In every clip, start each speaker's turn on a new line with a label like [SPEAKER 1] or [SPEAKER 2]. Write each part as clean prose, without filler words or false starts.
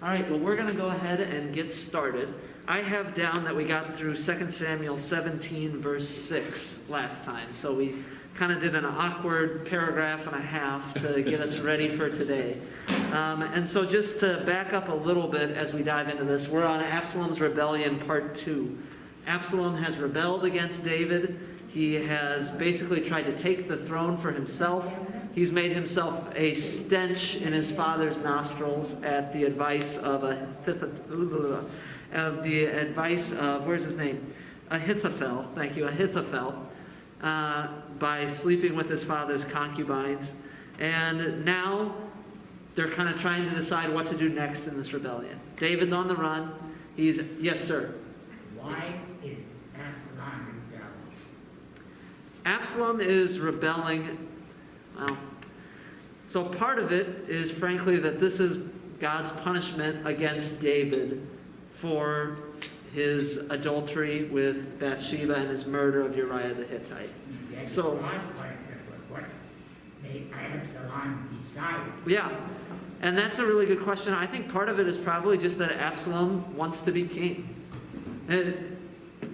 [SPEAKER 1] All right, well, we're going to go ahead and get started. I have down that we got through 2 Samuel 17, verse 6 last time. So we kind of did an awkward paragraph and a half to get us ready for today. And so just to back up a little bit as we dive into this, we're on Absalom's Rebellion, part 2. Absalom has rebelled against David. He has basically tried to take the throne for himself. He's made himself a stench in his father's nostrils at the advice of where's his name? Ahithophel. Thank you, Ahithophel. By sleeping with his father's concubines. And now they're kind of trying to decide what to do next in this rebellion. David's on the run. Yes, sir.
[SPEAKER 2] Why is Absalom rebelling?
[SPEAKER 1] Absalom is rebelling. Well, so part of it is, frankly, that this is God's punishment against David for his adultery with Bathsheba and his murder of Uriah the Hittite. So,
[SPEAKER 2] what made Absalom decide?
[SPEAKER 1] Yeah, and that's a really good question. I think part of it is probably just that Absalom wants to be king. And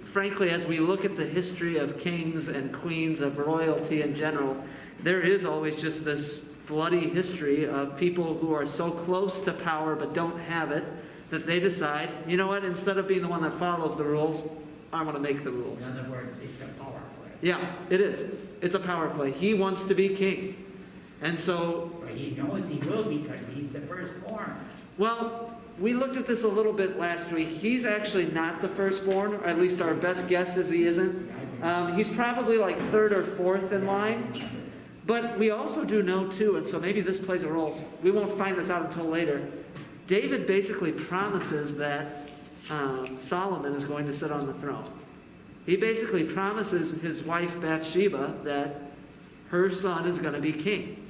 [SPEAKER 1] frankly, as we look at the history of kings and queens, of royalty in general, there is always just this bloody history of people who are so close to power but don't have it, that they decide, you know what, instead of being the one that follows the rules, I want to make the rules.
[SPEAKER 2] In other words, it's a power play.
[SPEAKER 1] Yeah, it is. It's a power play. He wants to be king. And so...
[SPEAKER 2] But he knows he will because he's the firstborn.
[SPEAKER 1] Well, we looked at this a little bit last week. He's actually not the firstborn, or at least our best guess is he isn't. He's probably like third or fourth in line. But we also do know, too, and so maybe this plays a role. We won't find this out until later. David basically promises that Solomon is going to sit on the throne. He basically promises his wife Bathsheba that her son is going to be king.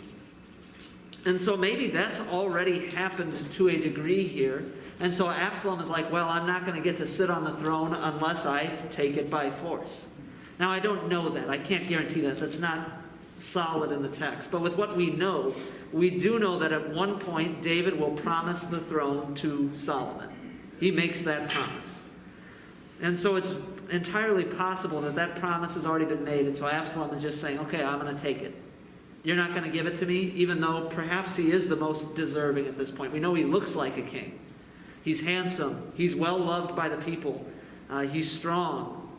[SPEAKER 1] And so maybe that's already happened to a degree here. And so Absalom is like, well, I'm not going to get to sit on the throne unless I take it by force. Now, I don't know that. I can't guarantee that. That's not solid in the text. But with what we do know that at one point David will promise the throne to Solomon. He makes that promise. And so it's entirely possible that that promise has already been made. And so Absalom is just saying, okay, I'm going to take it. You're not going to give it to me, even though perhaps he is the most deserving at this point. We know he looks like a king. He's handsome. He's well loved by the people. He's strong.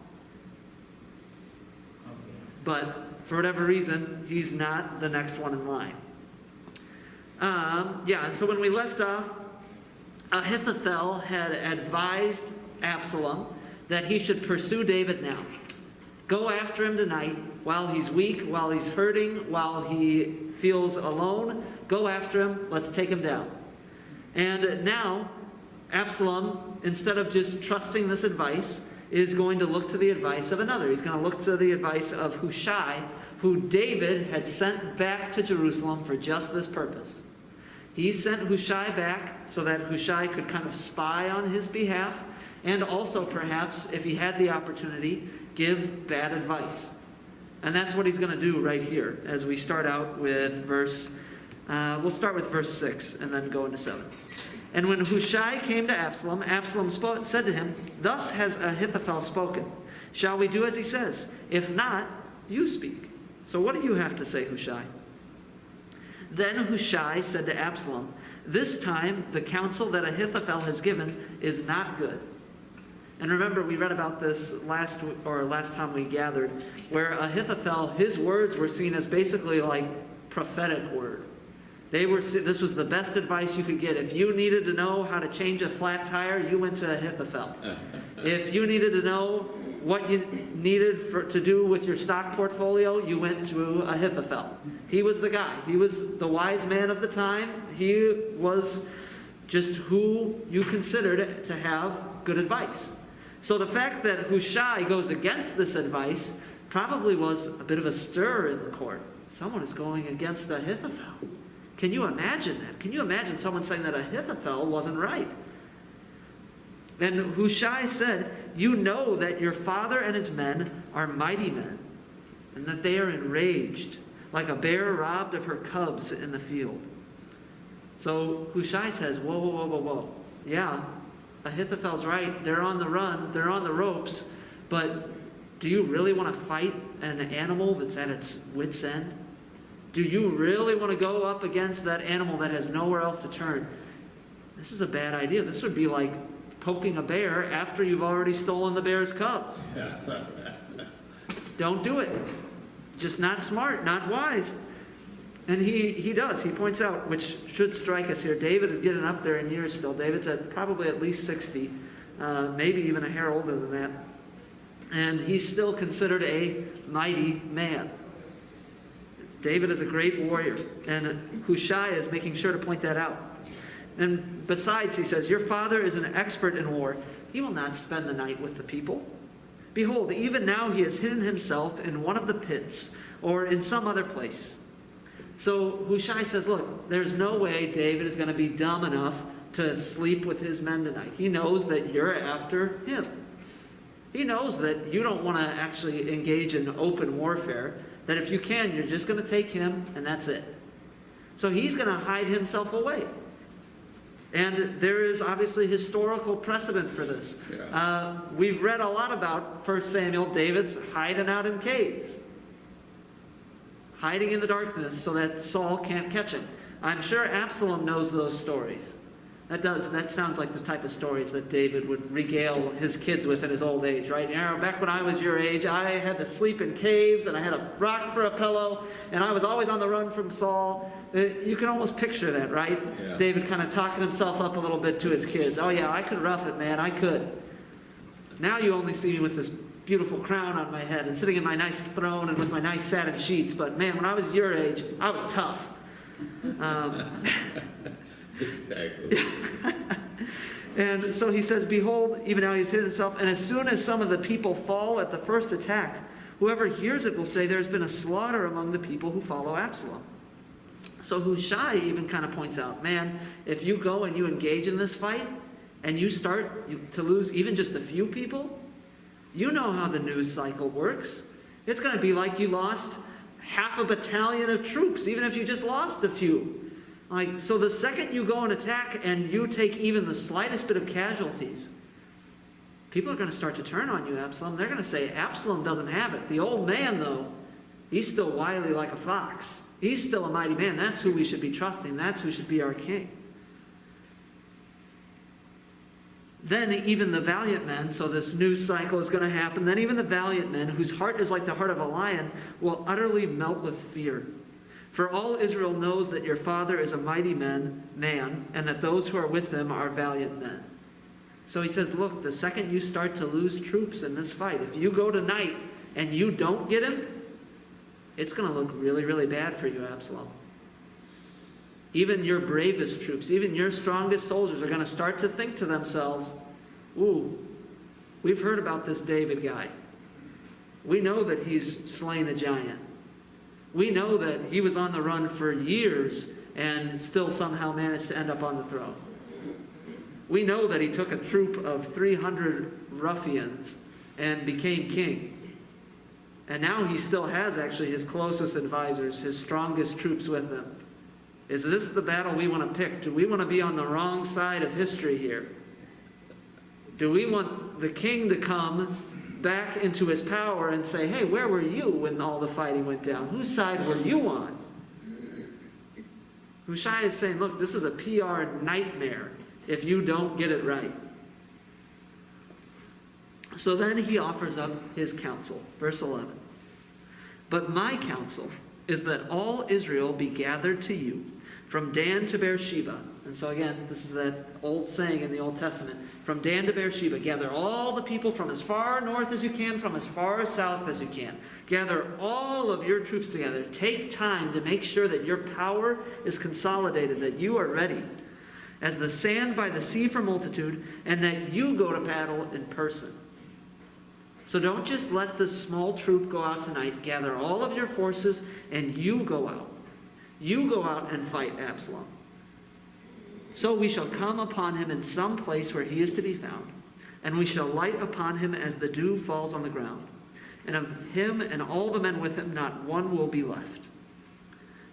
[SPEAKER 1] But for whatever reason, he's not the next one in line. And so when we left off, Ahithophel had advised Absalom that he should pursue David now. Go after him tonight while he's weak, while he's hurting, while he feels alone. Go after him. Let's take him down. And now, Absalom, instead of just trusting this advice, is going to look to the advice of another. He's going to look to the advice of Hushai, who David had sent back to Jerusalem for just this purpose. He sent Hushai back so that Hushai could kind of spy on his behalf, and also perhaps, if he had the opportunity, give bad advice. And that's what he's going to do right here as we start out with we'll start with verse 6 and then go into 7. And when Hushai came to Absalom, Absalom said to him, "Thus has Ahithophel spoken. Shall we do as he says? If not, you speak. So what do you have to say, Hushai?" Then Hushai said to Absalom, "This time the counsel that Ahithophel has given is not good." And remember, we read about this last time we gathered, where Ahithophel, his words were seen as basically like prophetic word. This was the best advice you could get. If you needed to know how to change a flat tire, you went to Ahithophel. If you needed to know what you needed to do with your stock portfolio, you went to Ahithophel. He was the guy. He was the wise man of the time. He was just who you considered to have good advice. So the fact that Hushai goes against this advice probably was a bit of a stir in the court. Someone is going against Ahithophel. Can you imagine that? Can you imagine someone saying that Ahithophel wasn't right? And Hushai said, "You know that your father and his men are mighty men, and that they are enraged, like a bear robbed of her cubs in the field." So Hushai says, whoa. yeah, Ahithophel's right. They're on the run. They're on the ropes. But do you really want to fight an animal that's at its wit's end? Do you really want to go up against that animal that has nowhere else to turn? This is a bad idea. This would be like poking a bear after you've already stolen the bear's cubs. Don't do it. Just not smart, not wise. And he does. He points out, which should strike us here, David is getting up there in years still. David's probably at least 60, maybe even a hair older than that. And he's still considered a mighty man. David is a great warrior, and Hushai is making sure to point that out. And besides, he says, your father is an expert in war. He will not spend the night with the people. Behold, even now he has hidden himself in one of the pits, or in some other place. So Hushai says, look, there's no way David is going to be dumb enough to sleep with his men tonight. He knows that you're after him. He knows that you don't want to actually engage in open warfare, that if you can, you're just going to take him, and that's it. So he's going to hide himself away. And there is obviously historical precedent for this.
[SPEAKER 3] Yeah.
[SPEAKER 1] We've read a lot about 1 Samuel, David's hiding out in caves. Hiding in the darkness so that Saul can't catch him. I'm sure Absalom knows those stories. That sounds like the type of stories that David would regale his kids with in his old age, right? You know, back when I was your age, I had to sleep in caves, and I had a rock for a pillow, and I was always on the run from Saul. You can almost picture that, right?
[SPEAKER 3] Yeah.
[SPEAKER 1] David kind of talking himself up a little bit to his kids. Oh yeah, I could rough it, man, I could. Now you only see me with this beautiful crown on my head and sitting in my nice throne and with my nice satin sheets, but man, when I was your age, I was tough.
[SPEAKER 3] Exactly.
[SPEAKER 1] And so he says, behold, even now he's hidden himself, and as soon as some of the people fall at the first attack, whoever hears it will say there's been a slaughter among the people who follow Absalom. So Hushai even kind of points out, man, if you go and you engage in this fight, and you start to lose even just a few people, you know how the news cycle works. It's going to be like you lost half a battalion of troops, even if you just lost a few. So the second you go and attack and you take even the slightest bit of casualties, people are going to start to turn on you, Absalom. They're going to say, Absalom doesn't have it. The old man, though, he's still wily like a fox. He's still a mighty man. That's who we should be trusting. That's who should be our king. Then even the valiant men, so this news cycle is going to happen, then even the valiant men, whose heart is like the heart of a lion, will utterly melt with fear. For all Israel knows that your father is a mighty man, and that those who are with him are valiant men. So he says, look, the second you start to lose troops in this fight, if you go tonight and you don't get him, it's going to look really, really bad for you, Absalom. Even your bravest troops, even your strongest soldiers are going to start to think to themselves, ooh, we've heard about this David guy. We know that he's slain a giant. We know that he was on the run for years and still somehow managed to end up on the throne. We know that he took a troop of 300 ruffians and became king. And now he still has actually his closest advisors, his strongest troops with him. Is this the battle we want to pick? Do we want to be on the wrong side of history here? Do we want the king to come back into his power and say, hey, where were you when all the fighting went down? Whose side were you on? Hushai is saying, look, this is a PR nightmare if you don't get it right. So then he offers up his counsel. Verse 11. But my counsel is that all Israel be gathered to you, from Dan to Beersheba. And so again, this is that old saying in the Old Testament. From Dan to Beersheba, gather all the people from as far north as you can, from as far south as you can. Gather all of your troops together. Take time to make sure that your power is consolidated, that you are ready, as the sand by the sea for multitude, and that you go to battle in person. So don't just let the small troop go out tonight. Gather all of your forces, and you go out. You go out and fight Absalom. So we shall come upon him in some place where he is to be found, and we shall light upon him as the dew falls on the ground. And of him and all the men with him, not one will be left.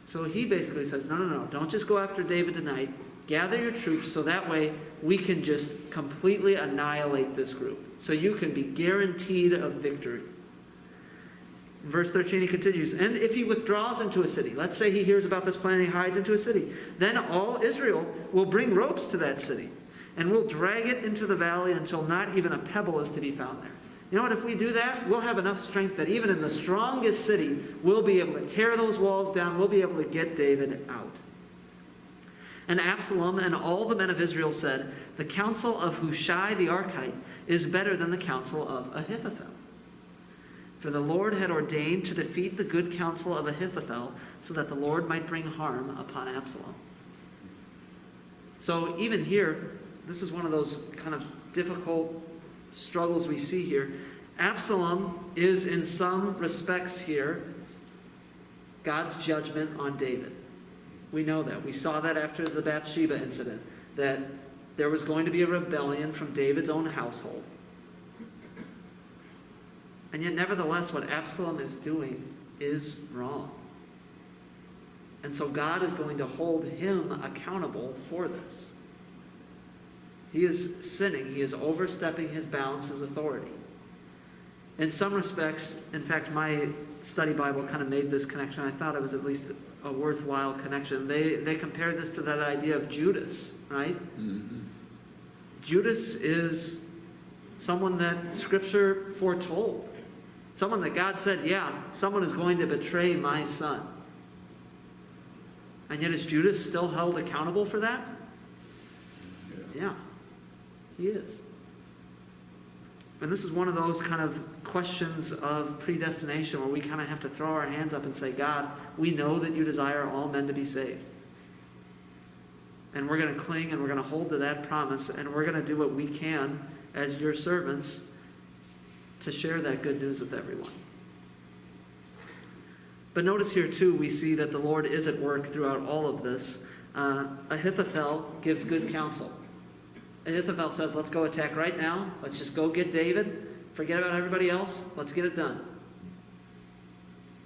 [SPEAKER 1] So he basically says, no, don't just go after David tonight. Gather your troops so that way we can just completely annihilate this group. So you can be guaranteed of victory. In verse 13 he continues, and if he withdraws into a city, let's say he hears about this plan and he hides into a city, then all Israel will bring ropes to that city and will drag it into the valley until not even a pebble is to be found there. You know what, if we do that, we'll have enough strength that even in the strongest city, we'll be able to tear those walls down, we'll be able to get David out. And Absalom and all the men of Israel said, the counsel of Hushai the Archite is better than the counsel of Ahithophel. For the Lord had ordained to defeat the good counsel of Ahithophel, so that the Lord might bring harm upon Absalom. So even here, this is one of those kind of difficult struggles we see here. Absalom is in some respects here God's judgment on David. We know that. We saw that after the Bathsheba incident, that there was going to be a rebellion from David's own household. And yet, nevertheless, what Absalom is doing is wrong. And so God is going to hold him accountable for this. He is sinning. He is overstepping his bounds, his authority. In some respects, in fact, my study Bible kind of made this connection. I thought it was at least a worthwhile connection. They compared this to that idea of Judas, right?
[SPEAKER 3] Mm-hmm.
[SPEAKER 1] Judas is someone that Scripture foretold. Someone that God said, yeah, someone is going to betray my son. And yet is Judas still held accountable for that? Yeah, he is. And this is one of those kind of questions of predestination where we kind of have to throw our hands up and say, God, we know that you desire all men to be saved. And we're going to cling and we're going to hold to that promise, and we're going to do what we can as your servants to share that good news with everyone. But notice here too, we see that the Lord is at work throughout all of this. Ahithophel gives good counsel. Ahithophel says, let's go attack right now. Let's just go get David. Forget about everybody else. Let's get it done.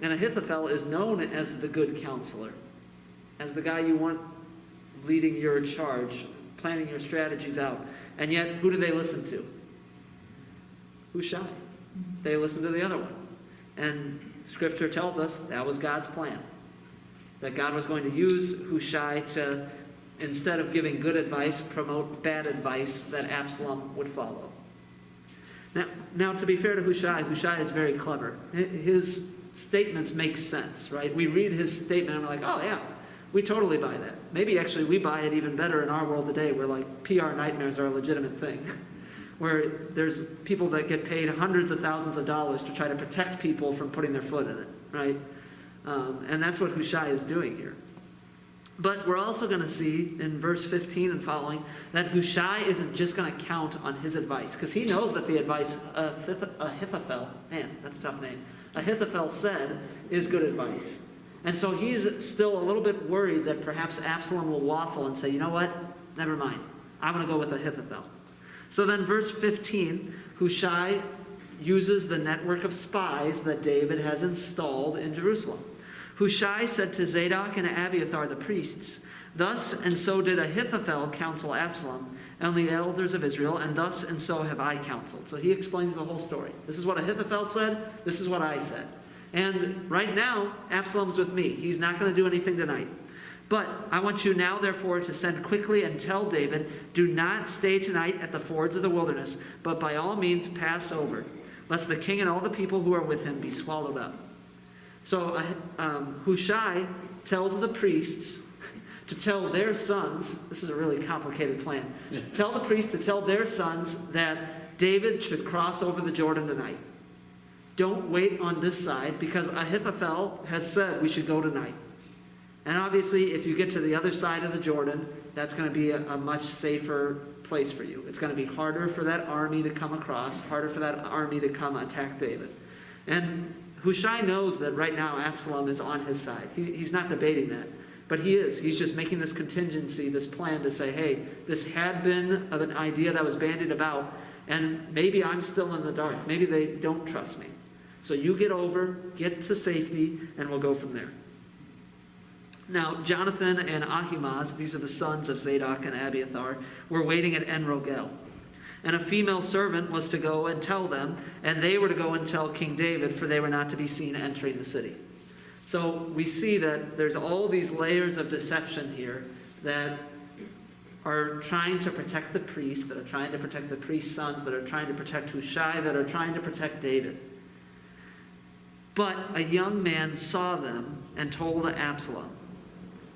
[SPEAKER 1] And Ahithophel is known as the good counselor, as the guy you want leading your charge, planning your strategies out. And yet, who do they listen to? Hushai. They listen to the other one. And Scripture tells us that was God's plan. That God was going to use Hushai to, instead of giving good advice, promote bad advice that Absalom would follow. Now, to be fair to Hushai, Hushai is very clever. His statements make sense, right? We read his statement and we're like, oh yeah, we totally buy that. Maybe actually we buy it even better in our world today, where like PR nightmares are a legitimate thing. Where there's people that get paid hundreds of thousands of dollars to try to protect people from putting their foot in it, right? And that's what Hushai is doing here. But we're also going to see in verse 15 and following that Hushai isn't just going to count on his advice, because he knows that the advice Ahithophel, man, that's a tough name, Ahithophel said is good advice. And so he's still a little bit worried that perhaps Absalom will waffle and say, you know what, never mind, I'm going to go with Ahithophel. So then verse 15, Hushai uses the network of spies that David has installed in Jerusalem. Hushai said to Zadok and Abiathar the priests, thus and so did Ahithophel counsel Absalom and the elders of Israel, and thus and so have I counseled. So he explains the whole story. This is what Ahithophel said, this is what I said. And right now, Absalom's with me. He's not going to do anything tonight. But I want you now, therefore, to send quickly and tell David, do not stay tonight at the fords of the wilderness, but by all means pass over, lest the king and all the people who are with him be swallowed up. So Hushai tells the priests to tell their sons, this is a really complicated plan, tell the priests to tell their sons that David should cross over the Jordan tonight. Don't wait on this side, because Ahithophel has said we should go tonight. And obviously, if you get to the other side of the Jordan, that's going to be a much safer place for you. It's going to be harder for that army to come across, harder for that army to come attack David. And Hushai knows that right now Absalom is on his side. He's not debating that. But he is. He's just making this contingency, this plan to say, hey, this had been of an idea that was bandied about, and maybe I'm still in the dark. Maybe they don't trust me. So you get over, get to safety, and we'll go from there. Now, Jonathan and Ahimaaz, these are the sons of Zadok and Abiathar, were waiting at En-Rogel. And a female servant was to go and tell them, and they were to go and tell King David, for they were not to be seen entering the city. So we see that there's all these layers of deception here that are trying to protect the priest, that are trying to protect the priest's sons, that are trying to protect Hushai, that are trying to protect David. But a young man saw them and told Absalom.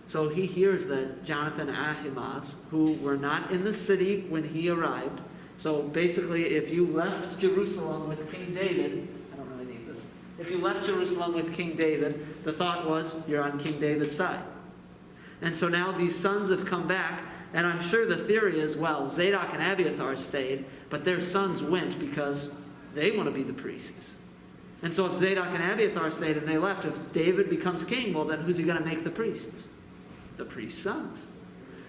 [SPEAKER 1] So he hears that Jonathan and Ahimaaz, who were not in the city when he arrived. So basically, if you left Jerusalem with King David, I don't really need this. If you left Jerusalem with King David, the thought was, you're on King David's side. And so now these sons have come back, and I'm sure the theory is, well, Zadok and Abiathar stayed, but their sons went because they want to be the priests. And so if Zadok and Abiathar stayed and they left, if David becomes king, well, then who's he going to make the priests? The priest's sons.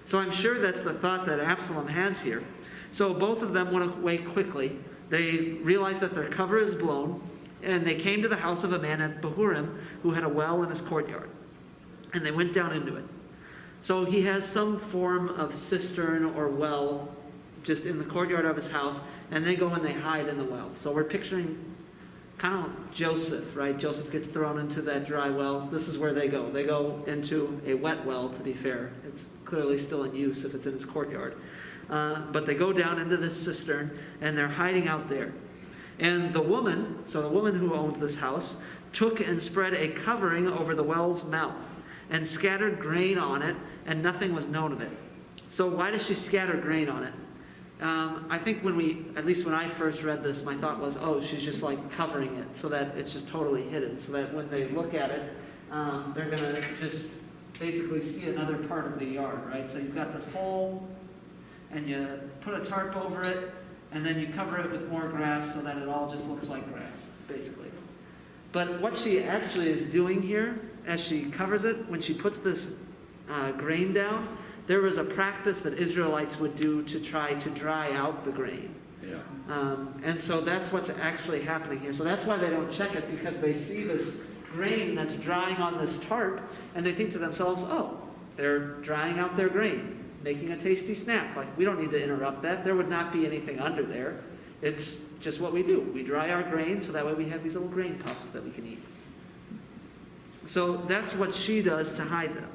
[SPEAKER 1] So I'm sure that's the thought that Absalom has here. So both of them went away quickly. They realized that their cover is blown, and they came to the house of a man at Bahurim who had a well in his courtyard. And they went down into it. So he has some form of cistern or well just in the courtyard of his house, and they go and they hide in the well. So we're picturing kind of like Joseph, right? Joseph gets thrown into that dry well. This is where they go. They go into a wet well, to be fair. It's clearly still in use if it's in his courtyard. But they go down into this cistern, and they're hiding out there. And the woman, so the woman who owns this house, took and spread a covering over the well's mouth and scattered grain on it, and nothing was known of it. So why does she scatter grain on it? I think at least when I first read this, my thought was, oh, she's just like covering it so that it's just totally hidden, so that when they look at it, they're going to just basically see another part of the yard, right? So you've got this hole, and you put a tarp over it, and then you cover it with more grass so that it all just looks like grass, basically. But what she actually is doing here, as she covers it, when she puts this grain down, there was a practice that Israelites would do to try to dry out the grain.
[SPEAKER 3] Yeah.
[SPEAKER 1] And so that's what's actually happening here. So that's why they don't check it, because they see this grain that's drying on this tarp, and they think to themselves, oh, they're drying out their grain, making a tasty snack. Like, we don't need to interrupt that. There would not be anything under there. It's just what we do. We dry our grain, so that way we have these little grain puffs that we can eat. So that's what she does to hide them.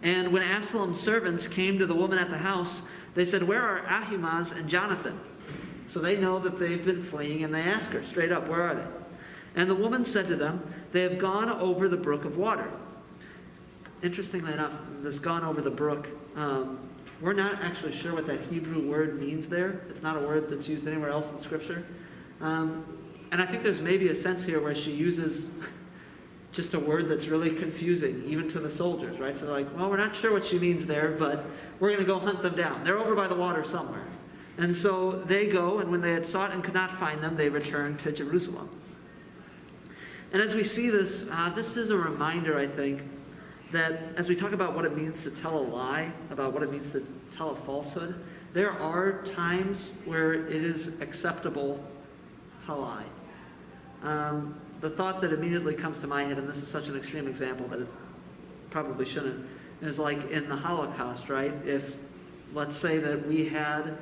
[SPEAKER 1] And when Absalom's servants came to the woman at the house, they said, where are Ahimaaz and Jonathan? So they know that they've been fleeing, and they ask her straight up, where are they? And the woman said to them, they have gone over the brook of water. Interestingly enough, this gone over the brook, we're not actually sure what that Hebrew word means there. It's not a word that's used anywhere else in Scripture. And I think there's maybe a sense here where she uses just a word that's really confusing, even to the soldiers, right? So they're like, well, we're not sure what she means there, but we're going to go hunt them down. They're over by the water somewhere. And so they go, and when they had sought and could not find them, they returned to Jerusalem. And as we see this, this is a reminder, I think, that as we talk about what it means to tell a lie, about what it means to tell a falsehood, there are times where it is acceptable to lie. The thought that immediately comes to my head, and this is such an extreme example that it probably shouldn't, is like in the Holocaust, right? If, let's say that we had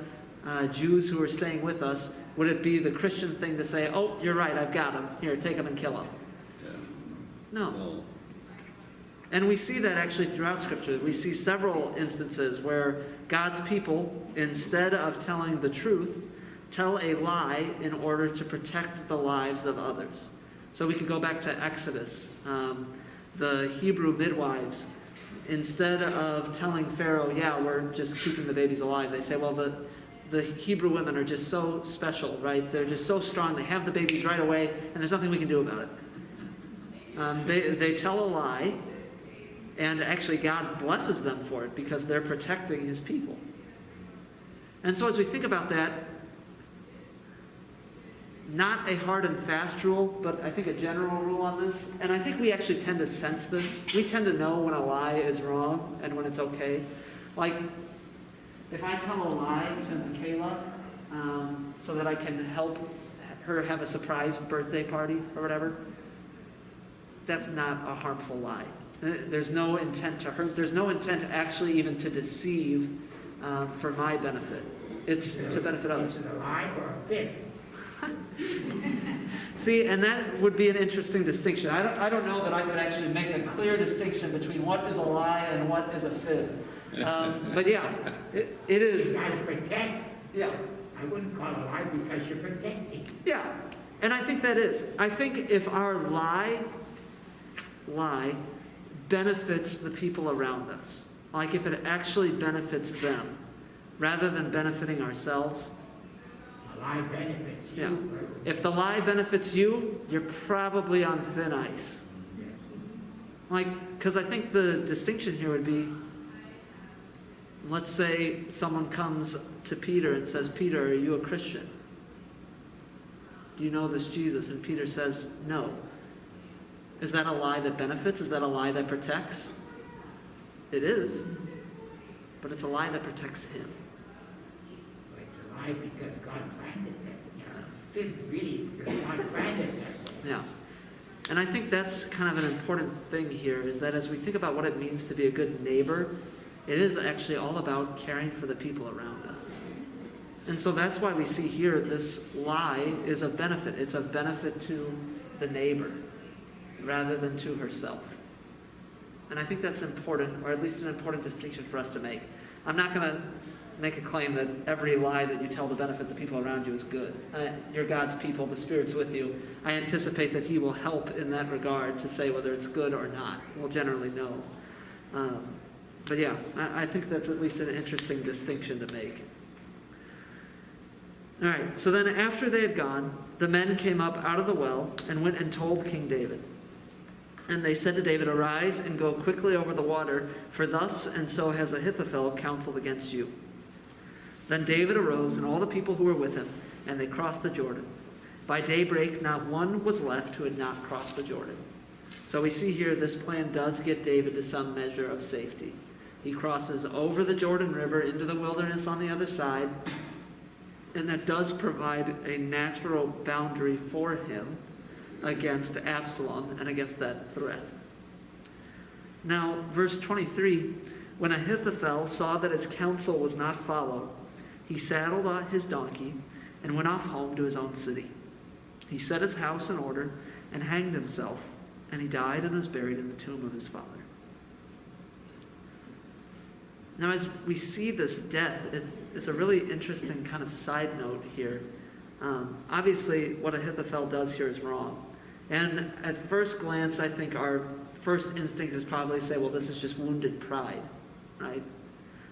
[SPEAKER 1] Jews who were staying with us, would it be the Christian thing to say, oh, you're right, I've got them, here, take them and kill them?
[SPEAKER 3] Yeah.
[SPEAKER 1] No.
[SPEAKER 3] Well,
[SPEAKER 1] And we see that actually throughout Scripture. We see several instances where God's people, instead of telling the truth, tell a lie in order to protect the lives of others. So we could go back to Exodus. The Hebrew midwives, instead of telling Pharaoh, yeah, we're just keeping the babies alive, they say, well, the Hebrew women are just so special, right? They're just so strong. They have the babies right away, and there's nothing we can do about it. They tell a lie, and actually God blesses them for it because they're protecting his people. And so as we think about that, not a hard and fast rule, but I think a general rule on this, and I think we actually tend to sense this. We tend to know when a lie is wrong and when it's okay. Like, if I tell a lie to Michaela so that I can help her have a surprise birthday party or whatever, that's not a harmful lie. There's no intent to hurt. There's no intent actually even to deceive for my benefit. It's to benefit others.
[SPEAKER 2] Is it a lie or a fib?
[SPEAKER 1] See, and that would be an interesting distinction. I don't know that I could actually make a clear distinction between what is a lie and what is a fib. But yeah, it is.
[SPEAKER 2] You gotta protect.
[SPEAKER 1] Yeah.
[SPEAKER 2] I wouldn't call it a lie because you're protecting.
[SPEAKER 1] Yeah, and I think that is. I think if our lie benefits the people around us, like if it actually benefits them, rather than benefiting ourselves.
[SPEAKER 2] A lie benefits you.
[SPEAKER 1] Yeah. If the lie benefits you, you're probably on thin ice. Like, because I think the distinction here would be, let's say someone comes to Peter and says, Peter, are you a Christian? Do you know this Jesus? And Peter says, no. Is that a lie that benefits? Is that a lie that protects? It is. But it's a lie that protects him.
[SPEAKER 2] It's a lie because God planned it that. Fib really, because God planned it that.
[SPEAKER 1] Yeah. And I think that's kind of an important thing here, is that as we think about what it means to be a good neighbor, it is actually all about caring for the people around us. And so that's why we see here this lie is a benefit. It's a benefit to the neighbor rather than to herself. And I think that's important, or at least an important distinction for us to make. I'm not going to make a claim that every lie that you tell to benefit the people around you is good. You're God's people, the Spirit's with you. I anticipate that He will help in that regard to say whether it's good or not. We'll generally know. But yeah, I think that's at least an interesting distinction to make. All right, so then after they had gone, the men came up out of the well and went and told King David. And they said to David, arise and go quickly over the water, for thus and so has Ahithophel counseled against you. Then David arose and all the people who were with him, and they crossed the Jordan. By daybreak, not one was left who had not crossed the Jordan. So we see here this plan does get David to some measure of safety. He crosses over the Jordan River into the wilderness on the other side, and that does provide a natural boundary for him against Absalom and against that threat. Now, verse 23, when Ahithophel saw that his counsel was not followed, he saddled his donkey and went off home to his own city. He set his house in order and hanged himself, and he died and was buried in the tomb of his father. Now, as we see this death, it's a really interesting kind of side note here. Obviously, what Ahithophel does here is wrong. And at first glance, I think our first instinct is probably to say, well, this is just wounded pride, right?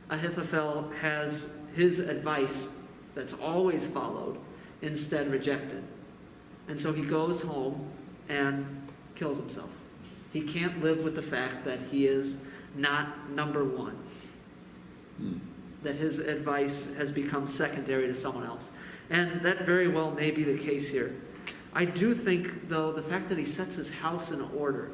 [SPEAKER 1] Ahithophel has his advice that's always followed instead rejected. And so he goes home and kills himself. He can't live with the fact that he is not number one. That his advice has become secondary to someone else. And that very well may be the case here. I do think, though, the fact that he sets his house in order,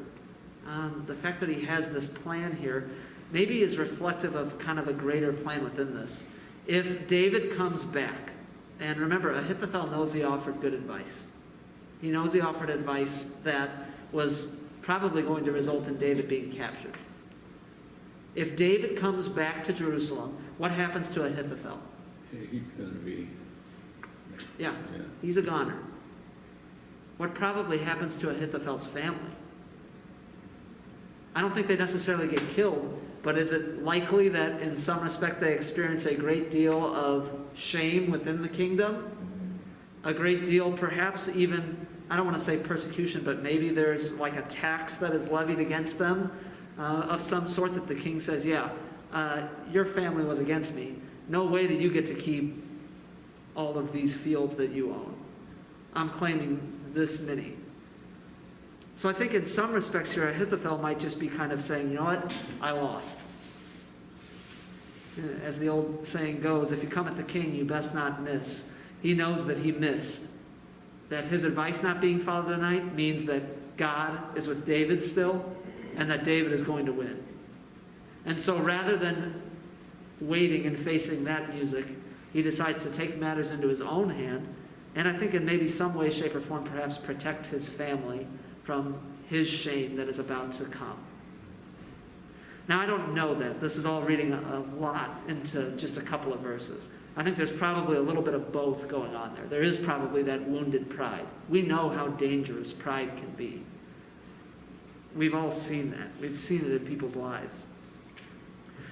[SPEAKER 1] the fact that he has this plan here, maybe is reflective of kind of a greater plan within this. If David comes back, and remember, Ahithophel knows he offered good advice. He knows he offered advice that was probably going to result in David being captured. If David comes back to Jerusalem, what happens to Ahithophel?
[SPEAKER 3] He's going to be...
[SPEAKER 1] Yeah, he's a goner. What probably happens to Ahithophel's family? I don't think they necessarily get killed, but is it likely that in some respect they experience a great deal of shame within the kingdom? A great deal, perhaps even, I don't want to say persecution, but maybe there's like a tax that is levied against them of some sort that the king says, yeah, your family was against me. No way that you get to keep all of these fields that you own. I'm claiming this many. So I think in some respects here, Ahithophel might just be kind of saying, you know what, I lost. As the old saying goes, if you come at the king, you best not miss. He knows that he missed. That his advice not being followed tonight means that God is with David still, and that David is going to win. And so rather than waiting and facing that music, he decides to take matters into his own hand, and I think in maybe some way, shape, or form, perhaps protect his family from his shame that is about to come. Now, I don't know that. This is all reading a lot into just a couple of verses. I think there's probably a little bit of both going on there. There is probably that wounded pride. We know how dangerous pride can be. We've all seen that. We've seen it in people's lives.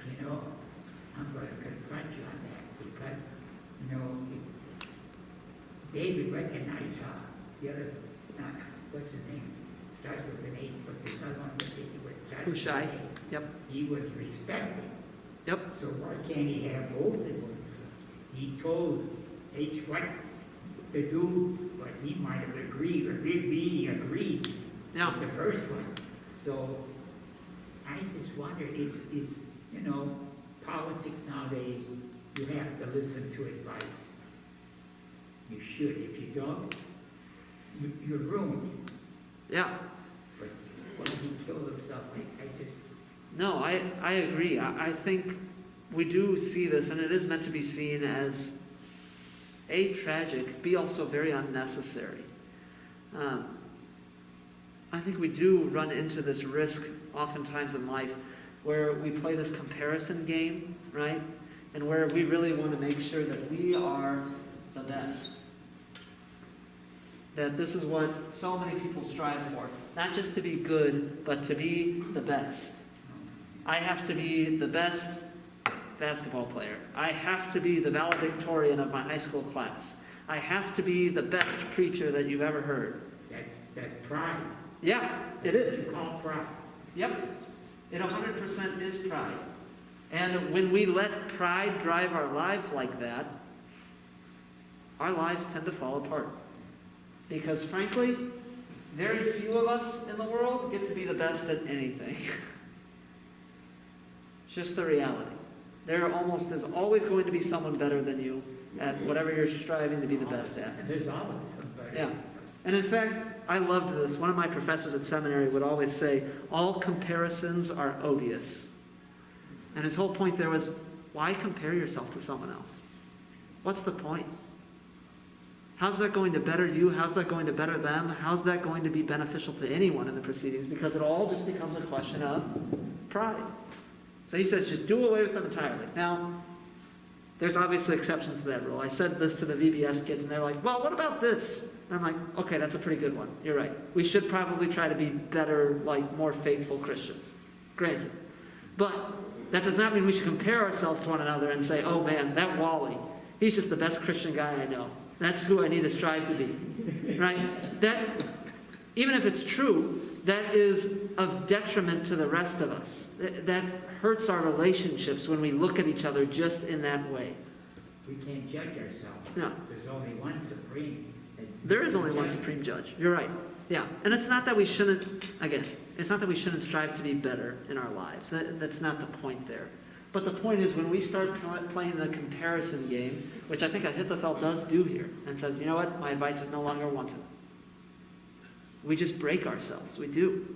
[SPEAKER 2] You know, I'm going to confront you on that because, you know, David recognized the other, what's his name? Starts with an 8, but this other one starts with
[SPEAKER 1] Hushai.
[SPEAKER 2] an 8.
[SPEAKER 1] Yep.
[SPEAKER 2] He was respected.
[SPEAKER 1] Yep.
[SPEAKER 2] So why can't he have both of them? He told H what to do, but he might have agreed, or did he agreed
[SPEAKER 1] Yeah.
[SPEAKER 2] with the first one. So I just wonder, is you know, politics nowadays, you have to listen to advice. You should. If you don't, you're ruined.
[SPEAKER 1] Yeah.
[SPEAKER 2] But why did he kill himself? I just...
[SPEAKER 1] No, I agree. I think we do see this, and it is meant to be seen as A, tragic, B, also very unnecessary. I think we do run into this risk oftentimes in life where we play this comparison game, right? And where we really want to make sure that we are the best. That this is what so many people strive for. Not just to be good, but to be the best. I have to be the best basketball player. I have to be the valedictorian of my high school class. I have to be the best preacher that you've ever heard.
[SPEAKER 2] That's pride.
[SPEAKER 1] Yeah, it is.
[SPEAKER 2] It's called pride.
[SPEAKER 1] Yep. It 100% is pride. And when we let pride drive our lives like that, our lives tend to fall apart. Because frankly, very few of us in the world get to be the best at anything. It's just the reality. There almost is always going to be someone better than you at whatever you're striving to be the best at.
[SPEAKER 2] And there's always somebody.
[SPEAKER 1] Yeah. And in fact, I loved this. One of my professors at seminary would always say, all comparisons are odious. And his whole point there was, why compare yourself to someone else? What's the point? How's that going to better you? How's that going to better them? How's that going to be beneficial to anyone in the proceedings? Because it all just becomes a question of pride. So he says, just do away with them entirely. Now, there's obviously exceptions to that rule. I said this to the VBS kids, and they're like, well, what about this? And I'm like, okay, that's a pretty good one. You're right. We should probably try to be better, like, more faithful Christians. Granted. But that does not mean we should compare ourselves to one another and say, oh man, that Wally, he's just the best Christian guy I know. That's who I need to strive to be. Right? That, even if it's true, that is of detriment to the rest of us. That hurts our relationships when we look at each other just in that way.
[SPEAKER 2] We can't judge ourselves.
[SPEAKER 1] No.
[SPEAKER 2] There's only one supreme.
[SPEAKER 1] There is only one supreme judge. You're right. Yeah. And it's not that we shouldn't, again, it's not that we shouldn't strive to be better in our lives. That's not the point there. But the point is when we start playing the comparison game, which I think Ahithophel does do here, and says, you know what, my advice is no longer wanted. We just break ourselves. We do.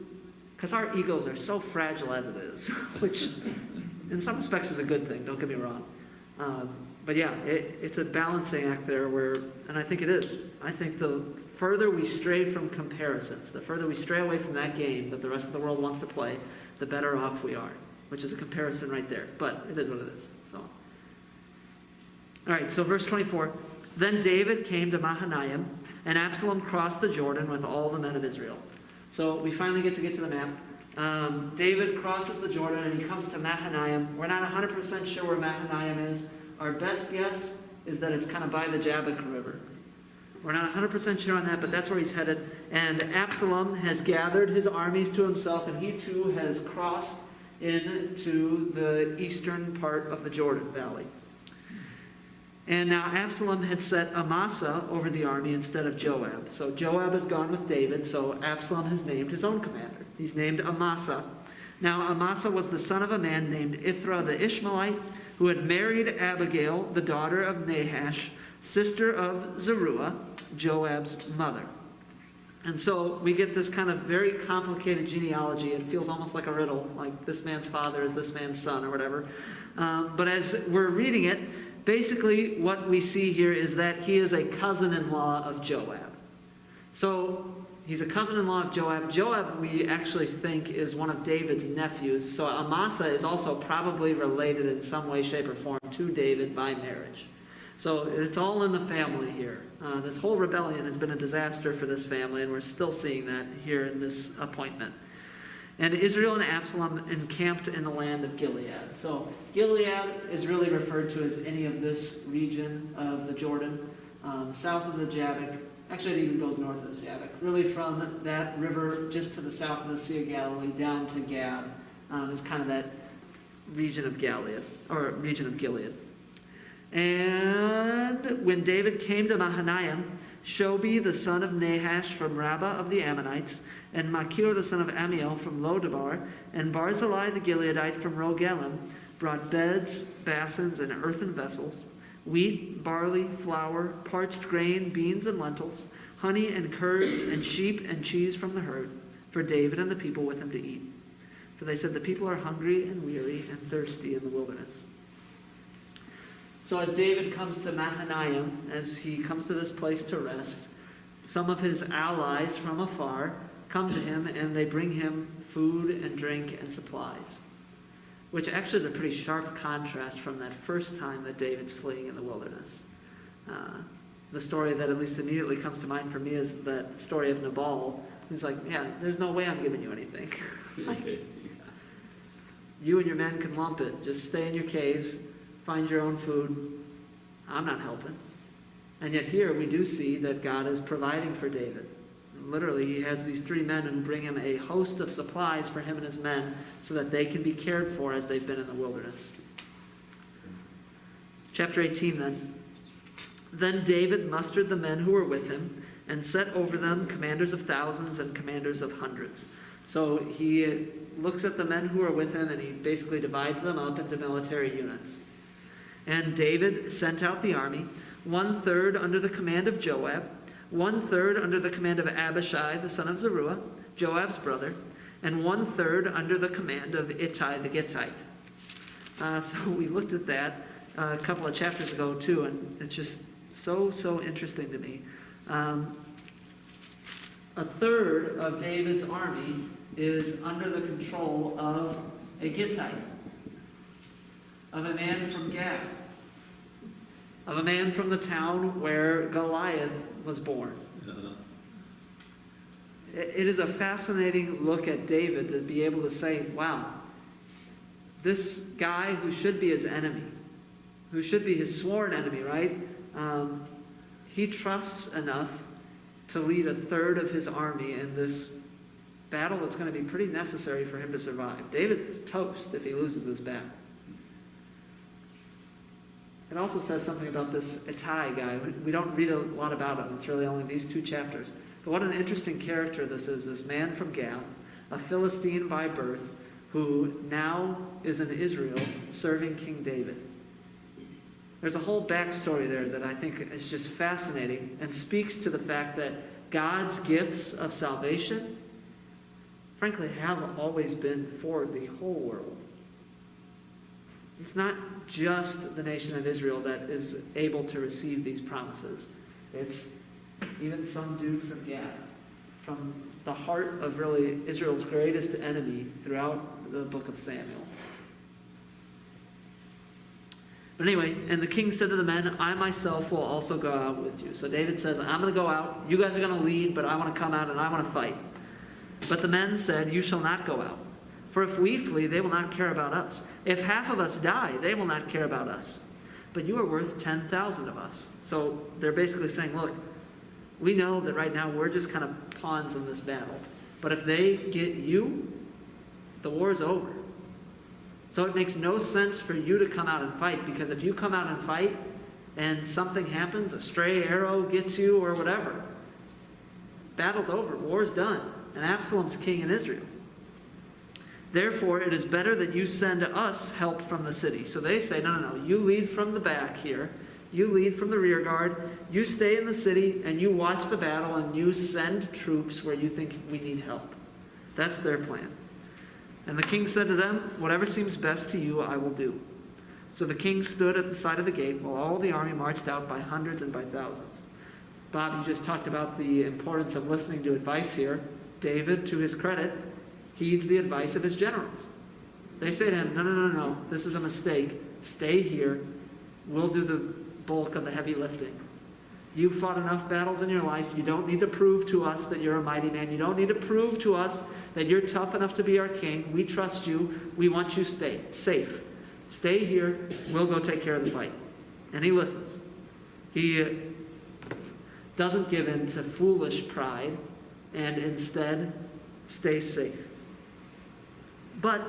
[SPEAKER 1] Because our egos are so fragile as it is, which in some respects is a good thing, don't get me wrong. But yeah, it's a balancing act there where, and I think it is. I think the further we stray from comparisons, the further we stray away from that game that the rest of the world wants to play, the better off we are, which is a comparison right there. But it is what it is. So, all right, so verse 24. Then David came to Mahanaim, and Absalom crossed the Jordan with all the men of Israel. So we finally get to the map. David crosses the Jordan and he comes to Mahanaim. We're not 100% sure where Mahanaim is. Our best guess is that it's kind of by the Jabbok River. We're not 100% sure on that, but that's where he's headed. And Absalom has gathered his armies to himself, and he too has crossed into the eastern part of the Jordan Valley. And now Absalom had set Amasa over the army instead of Joab. So Joab has gone with David, so Absalom has named his own commander. He's named Amasa. Now Amasa was the son of a man named Ithra the Ishmaelite, who had married Abigail, the daughter of Nahash, sister of Zeruiah, Joab's mother. And so we get this kind of very complicated genealogy. It feels almost like a riddle, like this man's father is this man's son or whatever. But as we're reading it, basically what we see here is that he is a cousin-in-law of Joab. So he's a cousin-in-law of Joab. Joab, we actually think, is one of David's nephews. So Amasa is also probably related in some way, shape, or form to David by marriage. So it's all in the family here. This whole rebellion has been a disaster for this family, and we're still seeing that here in this appointment. And Israel and Absalom encamped in the land of Gilead. So Gilead is really referred to as any of this region of the Jordan, south of the Jabbok. Actually, it even goes north of the Jabbok. Really from that river just to the south of the Sea of Galilee down to Gad is kind of that region of Gilead, or region of Gilead. And when David came to Mahanaim, Shobi the son of Nahash from Rabbah of the Ammonites, and Machir the son of Amiel from Lodabar, and Barzillai the Gileadite from Rogelim, brought beds, basins, and earthen vessels, wheat, barley, flour, parched grain, beans, and lentils, honey and curds, and sheep and cheese from the herd, for David and the people with him to eat. For they said, the people are hungry and weary and thirsty in the wilderness. So as David comes to Mahanaim, as he comes to this place to rest, some of his allies from afar come to him and they bring him food and drink and supplies, which actually is a pretty sharp contrast from that first time that David's fleeing in the wilderness. The story that at least immediately comes to mind for me is that story of Nabal, who's like, yeah, there's no way I'm giving you anything. Like, you and your men can lump it. Just stay in your caves, find your own food. I'm not helping. And yet here we do see that God is providing for David. Literally, he has these 3 men who bring him a host of supplies for him and his men so that they can be cared for as they've been in the wilderness. Chapter 18 then. Then David mustered the men who were with him and set over them commanders of thousands and commanders of hundreds. So he looks at the men who are with him and he basically divides them up into military units. And David sent out the army, 1/3 under the command of Joab, 1/3 under the command of Abishai, the son of Zeruiah, Joab's brother, and 1/3 under the command of Ittai the Gittite. So we looked at that a couple of chapters ago too, and it's just so interesting to me. 1/3 of David's army is under the control of a Gittite, of a man from Gath, of a man from the town where Goliath was born. It is a fascinating look at David to be able to say, wow, this guy who should be his enemy, who should be his sworn enemy, right? He trusts enough to lead 1/3 of his army in this battle that's going to be pretty necessary for him to survive. David's toast if he loses this battle. It also says something about this Ittai guy. We don't read a lot about him. It's really only these 2 chapters. But what an interesting character this is, this man from Gath, a Philistine by birth, who now is in Israel serving King David. There's a whole backstory there that I think is just fascinating and speaks to the fact that God's gifts of salvation, frankly, have always been for the whole world. It's not just the nation of Israel that is able to receive these promises. It's even some dude from Gath, from the heart of really Israel's greatest enemy throughout the book of Samuel. But anyway, and the king said to the men, I myself will also go out with you. So David says, I'm going to go out. You guys are going to lead, but I want to come out and I want to fight. But the men said, you shall not go out. For if we flee, they will not care about us. If half of us die, they will not care about us. But you are worth 10,000 of us. So they're basically saying, look, we know that right now we're just kind of pawns in this battle. But if they get you, the war's over. So it makes no sense for you to come out and fight, because if you come out and fight and something happens, a stray arrow gets you or whatever, battle's over, war's done, and Absalom's king in Israel. Therefore, it is better that you send us help from the city. So they say, no, you lead from the back here, you lead from the rear guard, you stay in the city, and you watch the battle, and you send troops where you think we need help. That's their plan. And the king said to them, whatever seems best to you, I will do. So the king stood at the side of the gate, while all the army marched out by hundreds and by thousands. Bob, you just talked about the importance of listening to advice here. David, to his credit, heeds the advice of his generals. They say to him, no, this is a mistake. Stay here. We'll do the bulk of the heavy lifting. You've fought enough battles in your life. You don't need to prove to us that you're a mighty man. You don't need to prove to us that you're tough enough to be our king. We trust you. We want you safe. Stay here. We'll go take care of the fight. And he listens. He doesn't give in to foolish pride and instead stays safe. But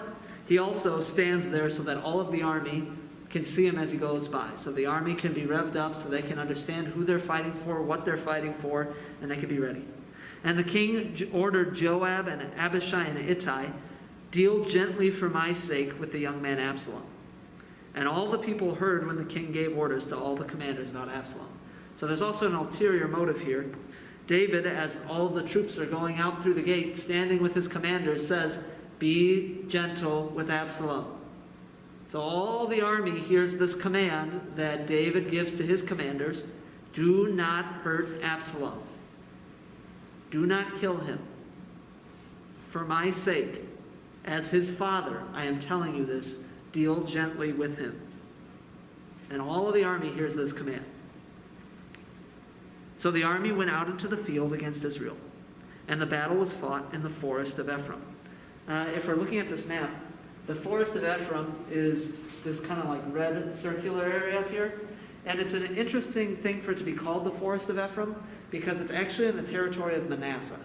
[SPEAKER 1] he also stands there so that all of the army can see him as he goes by. So the army can be revved up so they can understand who they're fighting for, what they're fighting for, and they can be ready. And the king ordered Joab and Abishai and Ittai, deal gently for my sake with the young man Absalom. And all the people heard when the king gave orders to all the commanders about Absalom. So there's also an ulterior motive here. David, as all the troops are going out through the gate, standing with his commanders, says, be gentle with Absalom. So all the army hears this command that David gives to his commanders, do not hurt Absalom. Do not kill him. For my sake, as his father, I am telling you this, deal gently with him. And all of the army hears this command. So the army went out into the field against Israel, and the battle was fought in the Forest of Ephraim. If we're looking at this map, the Forest of Ephraim is this kind of like red circular area up here. And it's an interesting thing for it to be called the Forest of Ephraim because it's actually in the territory of Manasseh.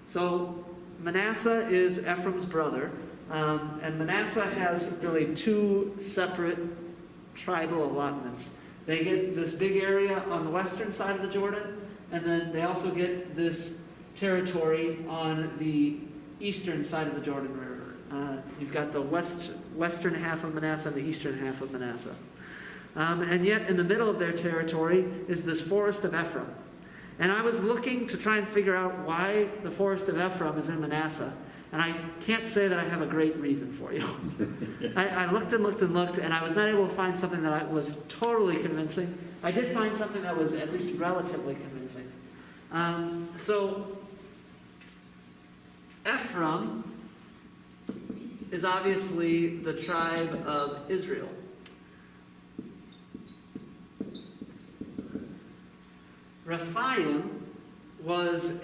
[SPEAKER 1] So Manasseh is Ephraim's brother. And Manasseh has really two separate tribal allotments. They get this big area on the western side of the Jordan, and then they also get this territory on the eastern side of the Jordan River. You've got the western half of Manasseh and the eastern half of Manasseh. And yet in the middle of their territory is this Forest of Ephraim. And I was looking to try and figure out why the Forest of Ephraim is in Manasseh. And I can't say that I have a great reason for you. I looked and looked and looked, and I was not able to find something that was totally convincing. I did find something that was at least relatively convincing. So Ephraim is obviously the tribe of Israel. Rephaim was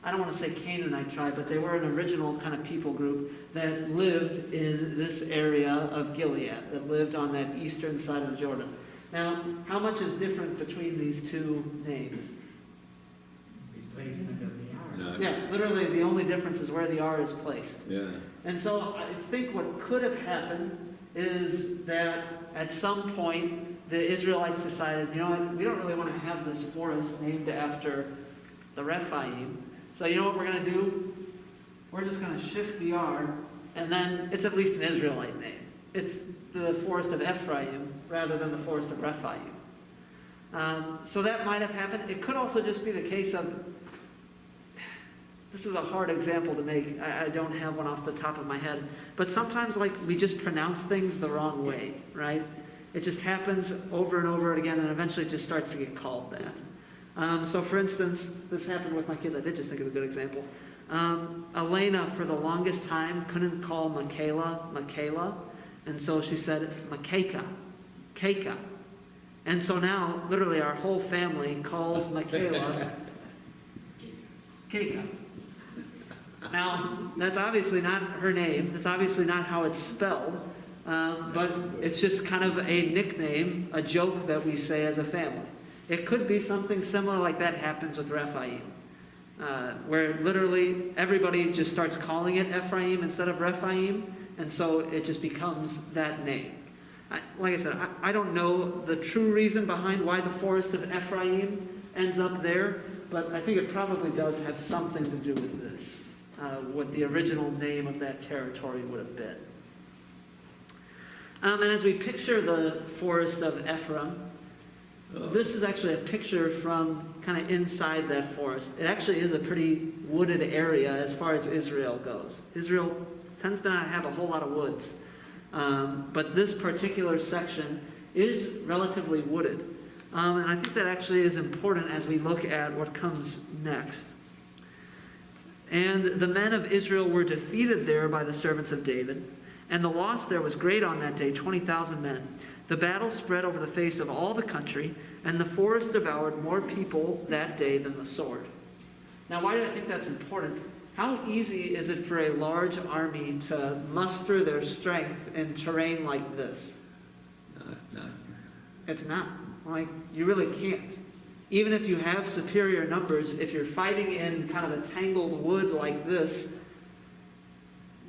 [SPEAKER 1] I don't want to say Canaanite tribe, but they were an original kind of people group that lived in this area of Gilead, that lived on that eastern side of the Jordan. Now, how much is different between these two names?
[SPEAKER 2] The placement of the R.
[SPEAKER 1] Yeah, literally the only difference is where the R is placed.
[SPEAKER 3] Yeah.
[SPEAKER 1] And so I think what could have happened is that at some point the Israelites decided, you know what, we don't really want to have this forest named after the Rephaim. So you know what we're going to do? We're just going to shift the R, and then it's at least an Israelite name. It's the Forest of Ephraim rather than the Forest of Rephaim. So that might have happened. It could also just be the case of, this is a hard example to make. I don't have one off the top of my head. But sometimes we just pronounce things the wrong way, right? It just happens over and over again, and eventually it just starts to get called that. So for instance, this happened with my kids. I did just think of a good example. Elena, for the longest time, couldn't call Michaela, and so she said Makeka, Keika. And so now, literally, our whole family calls Michaela Keika. Now, that's obviously not her name. That's obviously not how it's spelled. But it's just kind of a nickname, a joke that we say as a family. It could be something similar like that happens with Rephaim, where literally everybody just starts calling it Ephraim instead of Rephaim, and so it just becomes that name. Like I said, I don't know the true reason behind why the Forest of Ephraim ends up there, but I think it probably does have something to do with this, what the original name of that territory would have been. And as we picture the Forest of Ephraim, this is actually a picture from kind of inside that forest. It actually is a pretty wooded area as far as Israel goes. Israel tends to not have a whole lot of woods. But this particular section is relatively wooded. And I think that actually is important as we look at what comes next. And the men of Israel were defeated there by the servants of David, and the loss there was great on that day, 20,000 men. The battle spread over the face of all the country, and the forest devoured more people that day than the sword. Now, why do I think that's important? How easy is it for a large army to muster their strength in terrain like this?
[SPEAKER 3] Not.
[SPEAKER 1] It's not. Like, you really can't. Even if you have superior numbers, if you're fighting in kind of a tangled wood like this,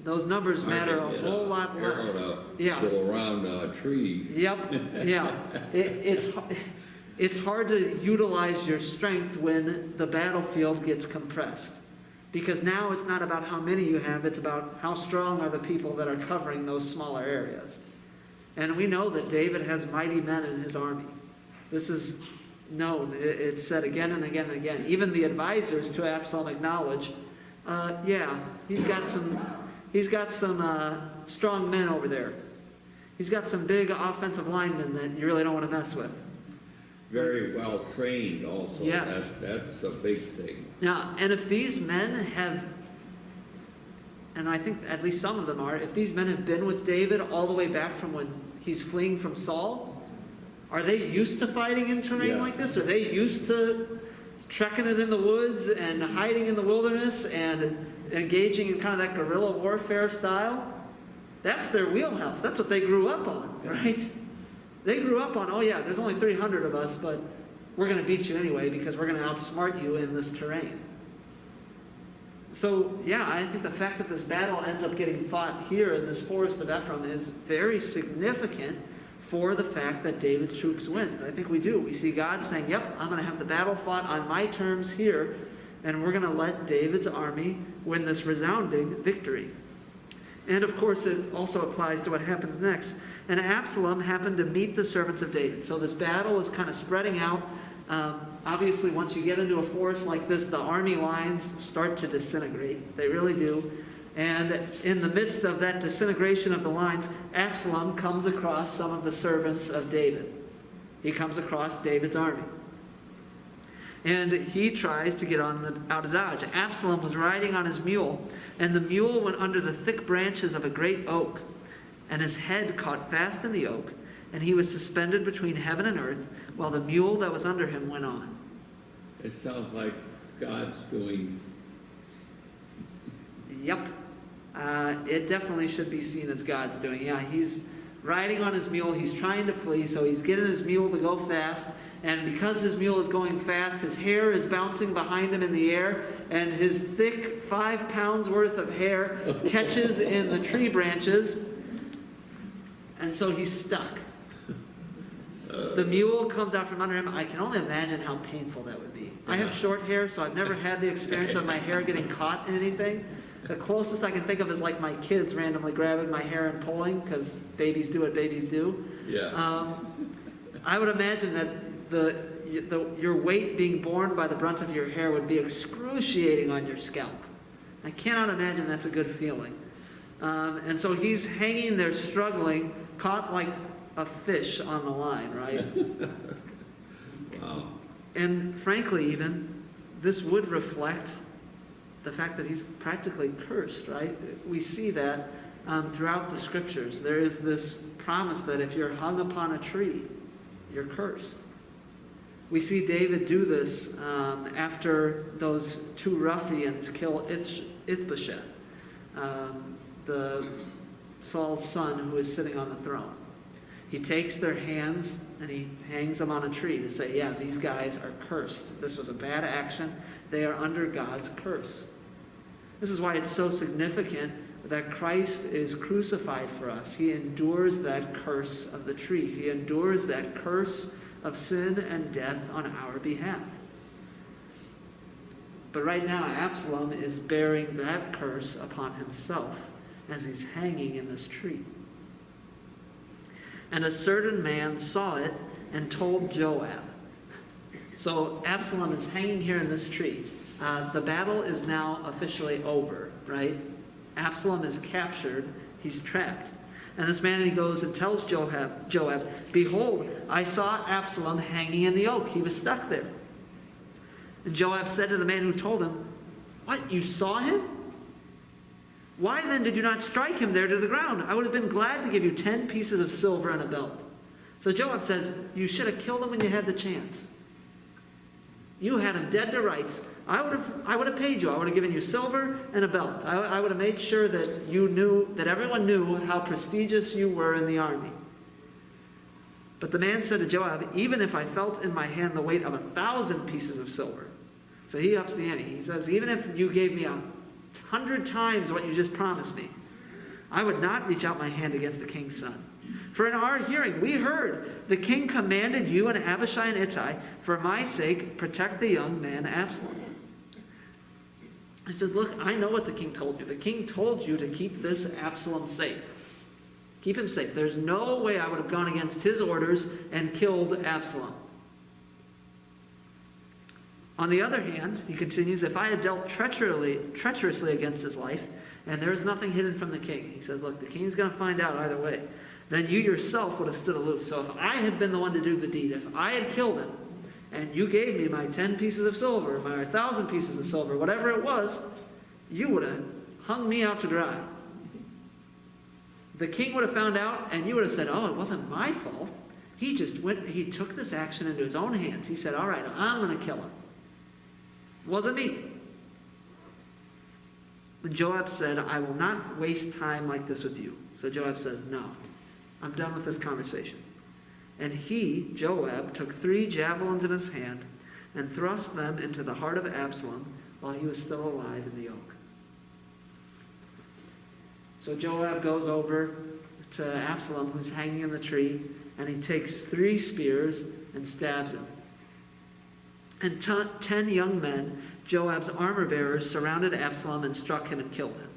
[SPEAKER 1] those numbers matter a whole lot less. Yeah.
[SPEAKER 3] Go around a tree.
[SPEAKER 1] Yep. Yeah. It's hard to utilize your strength when the battlefield gets compressed. Because now it's not about how many you have, it's about how strong are the people that are covering those smaller areas. And we know that David has mighty men in his army. This is known. It's said again and again and again. Even the advisors to Absalom acknowledge, he's got some strong men over there. He's got some big offensive linemen that you really don't want to mess with.
[SPEAKER 3] Very well trained also.
[SPEAKER 1] Yes.
[SPEAKER 3] That's a big thing.
[SPEAKER 1] Now, and if these men have, and I think at least some of them are, if these men have been with David all the way back from when he's fleeing from Saul, are they used to fighting in terrain like this? Are they used to trekking it in the woods and hiding in the wilderness and engaging in kind of that guerrilla warfare style? That's their wheelhouse. That's what they grew up on, right? They grew up on, there's only 300 of us, but we're going to beat you anyway because we're going to outsmart you in this terrain. So, I think the fact that this battle ends up getting fought here in this Forest of Ephraim is very significant for the fact that David's troops wins. I think we do. We see God saying, yep, I'm going to have the battle fought on my terms here, and we're going to let David's army win this resounding victory. And of course, it also applies to what happens next. And Absalom happened to meet the servants of David. So this battle is kind of spreading out. Obviously, once you get into a forest like this, the army lines start to disintegrate. They really do. And in the midst of that disintegration of the lines, Absalom comes across some of the servants of David. He comes across David's army. And he tries to get out of Dodge. Absalom was riding on his mule, and the mule went under the thick branches of a great oak, and his head caught fast in the oak, and he was suspended between heaven and earth, while the mule that was under him went on.
[SPEAKER 3] It sounds like God's doing.
[SPEAKER 1] Yep. It definitely should be seen as God's doing. Yeah, he's riding on his mule. He's trying to flee, so he's getting his mule to go fast. And because his mule is going fast, his hair is bouncing behind him in the air, and his thick 5 pounds worth of hair catches in the tree branches, and so he's stuck. The mule comes out from under him. I can only imagine how painful that would be. I have short hair, so I've never had the experience of my hair getting caught in anything. The closest I can think of is like my kids randomly grabbing my hair and pulling, because babies do what babies do.
[SPEAKER 3] Yeah.
[SPEAKER 1] I would imagine that your weight being borne by the brunt of your hair would be excruciating on your scalp. I cannot imagine that's a good feeling. And so he's hanging there struggling, caught like a fish on the line, right?
[SPEAKER 3] Wow.
[SPEAKER 1] And frankly, even, this would reflect the fact that he's practically cursed, right? We see that throughout the scriptures. There is this promise that if you're hung upon a tree, you're cursed. We see David do this after those 2 ruffians kill Ishbosheth, Saul's son who is sitting on the throne. He takes their hands and he hangs them on a tree to say, these guys are cursed. This was a bad action. They are under God's curse. This is why it's so significant that Christ is crucified for us. He endures that curse of the tree. He endures that curse of sin and death on our behalf. But right now, Absalom is bearing that curse upon himself as he's hanging in this tree. And a certain man saw it and told Joab. So Absalom is hanging here in this tree. The battle is now officially over, right? Absalom is captured. He's trapped. And this man, he goes and tells Joab, behold, I saw Absalom hanging in the oak. He was stuck there. And Joab said to the man who told him, what, you saw him? Why then did you not strike him there to the ground? I would have been glad to give you 10 pieces of silver and a belt. So Joab says, you should have killed him when you had the chance. You had him dead to rights. I would have paid you. I would have given you silver and a belt. I would have made sure that you knew, that everyone knew how prestigious you were in the army. But the man said to Joab, even if I felt in my hand the weight of 1,000 pieces of silver. So he ups the ante. He says, even if you gave me 100 times what you just promised me, I would not reach out my hand against the king's son. For in our hearing we heard the king commanded you and Abishai and Ittai, for my sake, protect the young man Absalom. He says, look, I know what the king told you. The king told you to keep this Absalom safe. Keep him safe. There's no way I would have gone against his orders and killed Absalom. On the other hand, he continues, if I had dealt treacherously against his life, and there is nothing hidden from the king, he says, look, the king's going to find out either way, then you yourself would have stood aloof. So if I had been the one to do the deed, if I had killed him, and you gave me my 10 pieces of silver, my 1,000 pieces of silver, whatever it was, you would have hung me out to dry. The king would have found out, and you would have said, oh, it wasn't my fault. He took this action into his own hands. He said, all right, I'm going to kill him. It wasn't me. And Joab said, I will not waste time like this with you. So Joab says, no, I'm done with this conversation. And he, Joab, took 3 javelins in his hand and thrust them into the heart of Absalom while he was still alive in the oak. So Joab goes over to Absalom, who's hanging in the tree, and he takes 3 spears and stabs him. And 10 young men, Joab's armor-bearers, surrounded Absalom and struck him and killed him.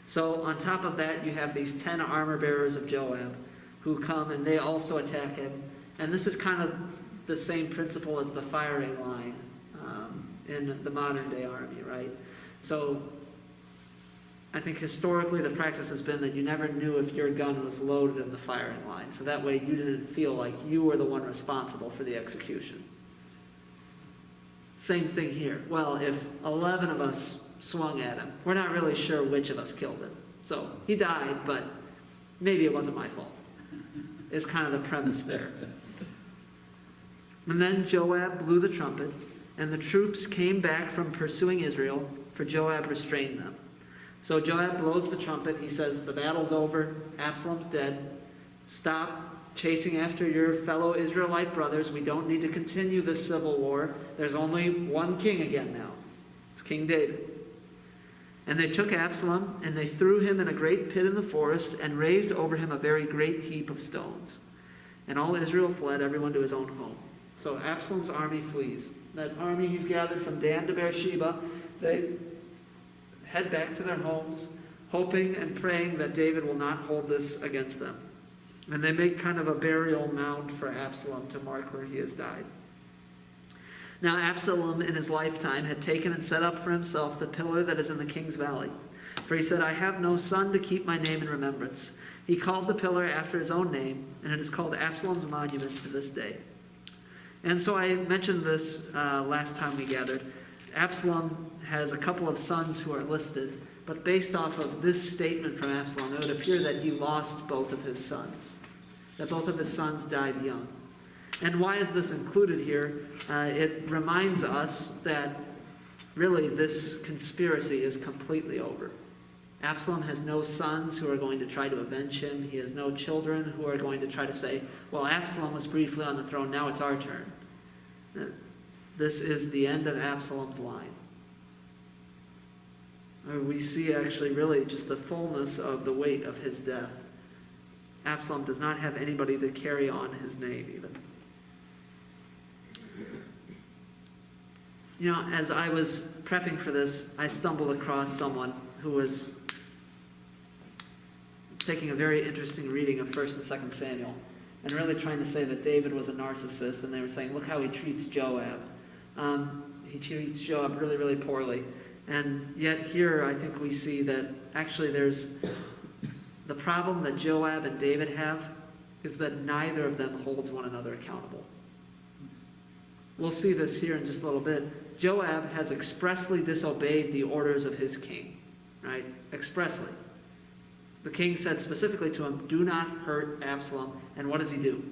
[SPEAKER 1] So on top of that, you have these 10 armor-bearers of Joab who come and they also attack him. And this is kind of the same principle as the firing line in the modern-day army, right? So I think historically the practice has been that you never knew if your gun was loaded in the firing line. So that way you didn't feel like you were the one responsible for the execution. Same thing here. Well, if 11 of us swung at him, we're not really sure which of us killed him. So he died, but maybe it wasn't my fault. Is kind of the premise there. And then Joab blew the trumpet, and the troops came back from pursuing Israel, for Joab restrained them. So Joab blows the trumpet. He says, the battle's over. Absalom's dead. Stop chasing after your fellow Israelite brothers. We don't need to continue this civil war. There's only one king again now. It's King David. And they took Absalom, and they threw him in a great pit in the forest, and raised over him a very great heap of stones. And all Israel fled, everyone to his own home. So Absalom's army flees. That army he's gathered from Dan to Beersheba, they head back to their homes, hoping and praying that David will not hold this against them. And they make kind of a burial mound for Absalom to mark where he has died. Now Absalom in his lifetime had taken and set up for himself the pillar that is in the king's valley. For he said, I have no son to keep my name in remembrance. He called the pillar after his own name, and it is called Absalom's monument to this day. And so I mentioned this last time we gathered. Absalom has a couple of sons who are listed, but based off of this statement from Absalom, it would appear that he lost both of his sons, that both of his sons died young. And why is this included here? It reminds us that really this conspiracy is completely over. Absalom has no sons who are going to try to avenge him. He has no children who are going to try to say, well, Absalom was briefly on the throne, now it's our turn. This is the end of Absalom's line. We see actually really just the fullness of the weight of his death. Absalom does not have anybody to carry on his name even. You know, as I was prepping for this, I stumbled across someone who was taking a very interesting reading of 1st and 2nd Samuel and really trying to say that David was a narcissist, and they were saying, look how he treats Joab. He treats Joab really, really poorly. And yet here I think we see that actually there's The problem that Joab and David have is that neither of them holds one another accountable. We'll see this here in just a little bit. Joab has expressly disobeyed the orders of his king, right? Expressly. The king said specifically to him, do not hurt Absalom. And what does he do?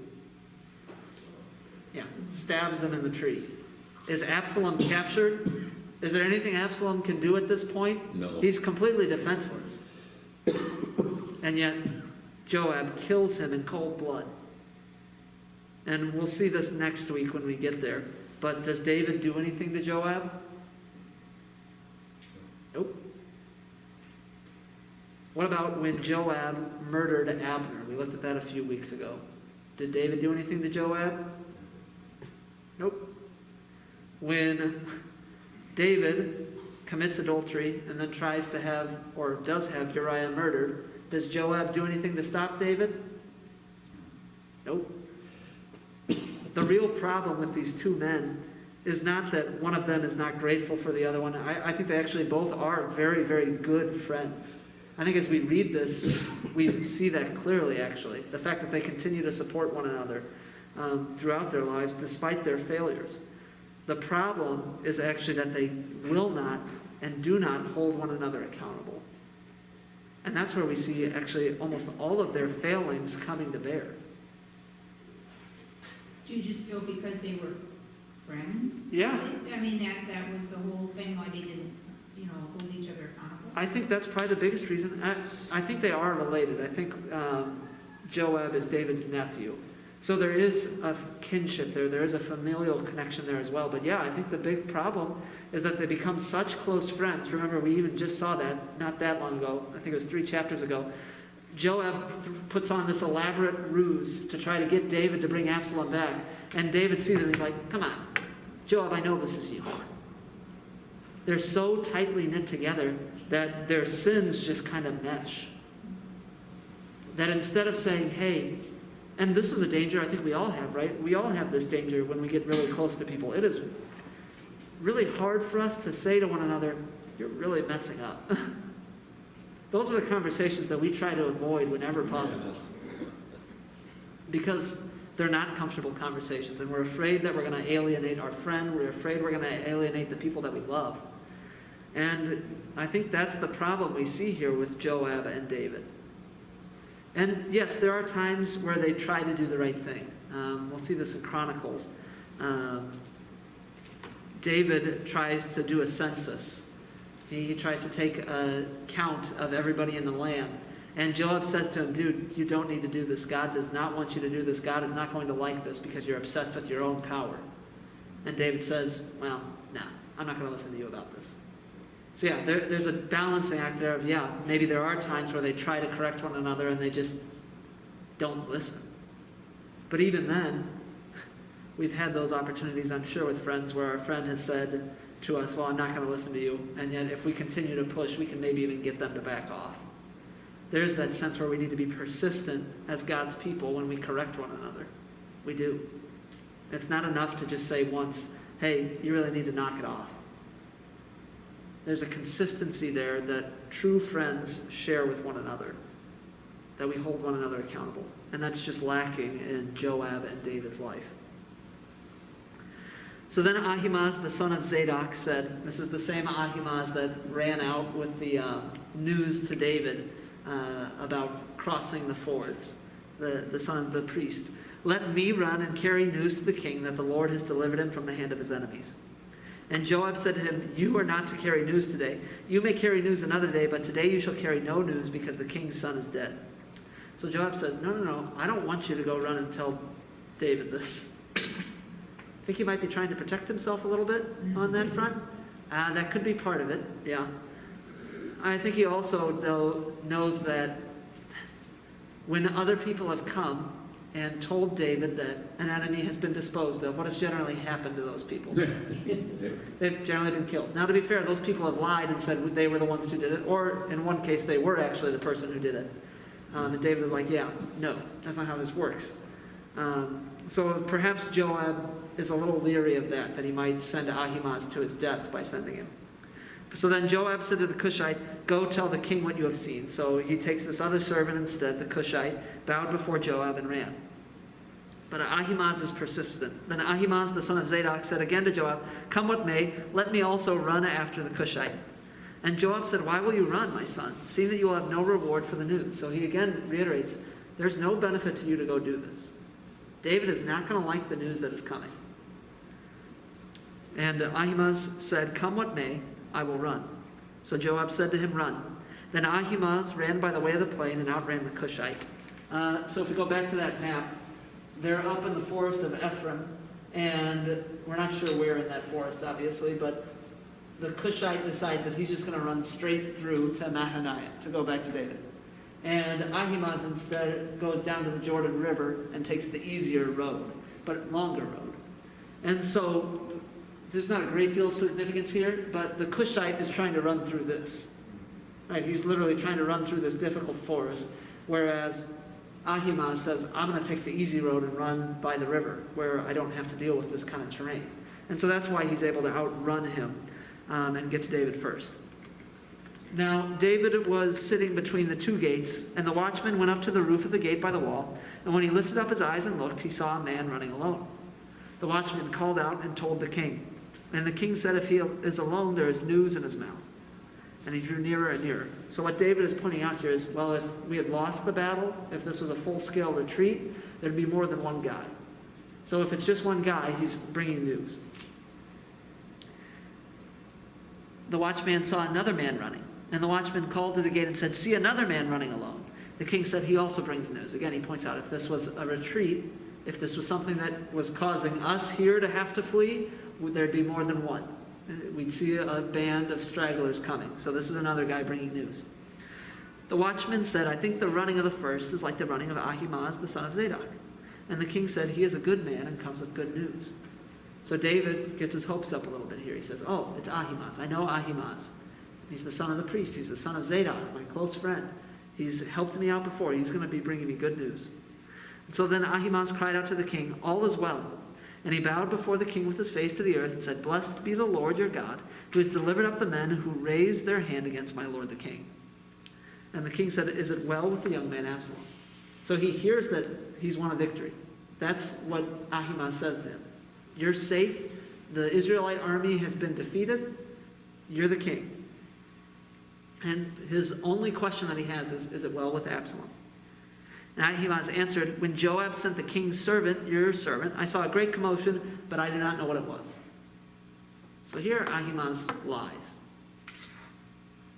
[SPEAKER 1] Yeah, stabs him in the tree. Is Absalom captured? Is there anything Absalom can do at this point?
[SPEAKER 3] No.
[SPEAKER 1] He's completely defenseless. And yet, Joab kills him in cold blood. And we'll see this next week when we get there. But does David do anything to Joab? Nope. What about when Joab murdered Abner? We looked at that a few weeks ago. Did David do anything to Joab? Nope. When David commits adultery and then tries to have, or does have, Uriah murdered, does Joab do anything to stop David? Nope. The real problem with these two men is not that one of them is not grateful for the other one. I think they actually both are very, very good friends. I think as we read this, we see that clearly, actually. The fact that they continue to support one another throughout their lives, despite their failures. The problem is actually that they will not and do not hold one another accountable. And that's where we see actually almost all of their failings coming to bear.
[SPEAKER 4] Do you just feel because they were friends?
[SPEAKER 1] Yeah.
[SPEAKER 4] I mean, that was the whole thing, why they didn't, hold each other accountable?
[SPEAKER 1] I think that's probably the biggest reason. I think they are related. I think Joab is David's nephew. So there is a kinship there. There is a familial connection there as well. But yeah, I think the big problem is that they become such close friends. Remember, we even just saw that not that long ago. I think it was 3 chapters ago. Joab puts on this elaborate ruse to try to get David to bring Absalom back. And David sees it and he's like, come on, Joab, I know this is you. They're so tightly knit together that their sins just kind of mesh. That instead of saying, hey, and this is a danger I think we all have, right? We all have this danger when we get really close to people. It is really hard for us to say to one another, you're really messing up. Those are the conversations that we try to avoid whenever possible. Because they're not comfortable conversations, and we're afraid that we're going to alienate our friend. We're afraid we're going to alienate the people that we love. And I think that's the problem we see here with Joab and David. And yes, there are times where they try to do the right thing. We'll see this in Chronicles. David tries to do a census. He tries to take a count of everybody in the land. And Joab says to him, dude, you don't need to do this. God does not want you to do this. God is not going to like this because you're obsessed with your own power. And David says, well, no, I'm not going to listen to you about this. So yeah, there's a balancing act there of, yeah, maybe there are times where they try to correct one another and they just don't listen. But even then, we've had those opportunities, I'm sure, with friends where our friend has said to us, well, I'm not going to listen to you. And yet if we continue to push, we can maybe even get them to back off. There's that sense where we need to be persistent as God's people when we correct one another. We do. It's not enough to just say once, hey, you really need to knock it off. There's a consistency there that true friends share with one another, that we hold one another accountable. And that's just lacking in Joab and David's life. So then Ahimaaz, the son of Zadok, said, this is the same Ahimaaz that ran out with the news to David about crossing the fords, the son of the priest. Let me run and carry news to the king that the Lord has delivered him from the hand of his enemies. And Joab said to him, you are not to carry news today. You may carry news another day, but today you shall carry no news because the king's son is dead. So Joab says, no, I don't want you to go run and tell David this. I think he might be trying to protect himself a little bit on that front. That could be part of it, yeah. I think he also, though, knows that when other people have come and told David that an enemy has been disposed of, what has generally happened to those people? They've generally been killed. Now, to be fair, those people have lied and said they were the ones who did it, or in one case, they were actually the person who did it. And David was like, yeah, no, that's not how this works. So perhaps Joab is a little leery of that he might send Ahimaaz to his death by sending him. So then Joab said to the Cushite, "Go tell the king what you have seen." So he takes this other servant instead, the Cushite, bowed before Joab and ran. But Ahimaaz is persistent. Then Ahimaaz, the son of Zadok, said again to Joab, "Come what may, let me also run after the Cushite." And Joab said, "Why will you run, my son, seeing that you will have no reward for the news?" So he again reiterates, there's no benefit to you to go do this. David is not going to like the news that is coming. And Ahimaaz said, "Come what may, I will run." So Joab said to him, "Run." Then Ahimaaz ran by the way of the plain and outran the Cushite. So if we go back to that map, they're up in the Forest of Ephraim, and we're not sure where in that forest, obviously, but the Cushite decides that he's just going to run straight through to Mahaniah, to go back to David. And Ahimaaz instead goes down to the Jordan River and takes the easier road, but longer road. And so there's not a great deal of significance here, but the Cushite is trying to run through this. Right? He's literally trying to run through this difficult forest, whereas Ahimaaz says, "I'm going to take the easy road and run by the river, where I don't have to deal with this kind of terrain." And so that's why he's able to outrun him and get to David first. Now, David was sitting between the two gates, and the watchman went up to the roof of the gate by the wall, and when he lifted up his eyes and looked, he saw a man running alone. The watchman called out and told the king. And the king said, "If he is alone, there is news in his mouth." And he drew nearer and nearer. So what David is pointing out here is, well, if we had lost the battle, if this was a full-scale retreat, there'd be more than one guy. So if it's just one guy, he's bringing news. The watchman saw another man running, and the watchman called to the gate and said, "See another man running alone." The king said, "He also brings news." Again, he points out, if this was a retreat, if this was something that was causing us here to have to flee, there'd be more than one. We'd see a band of stragglers coming. So this is another guy bringing news. The watchman said, "I think the running of the first is like the running of Ahimaaz, the son of Zadok." And the king said, "He is a good man and comes with good news." So David gets his hopes up a little bit here. He says, "Oh, it's Ahimaaz. I know Ahimaaz. He's the son of the priest. He's the son of Zadok, my close friend. He's helped me out before. He's going to be bringing me good news." And so then Ahimaaz cried out to the king, "All is well." And he bowed before the king with his face to the earth and said, "Blessed be the Lord your God, who has delivered up the men who raised their hand against my lord the king." And the king said, "Is it well with the young man Absalom?" So he hears that he's won a victory. That's what Ahimaaz says to him. "You're safe. The Israelite army has been defeated. You're the king." And his only question that he has is it well with Absalom? And Ahimaaz answered, "When Joab sent the king's servant, your servant, I saw a great commotion, but I did not know what it was." So here Ahimaaz lies,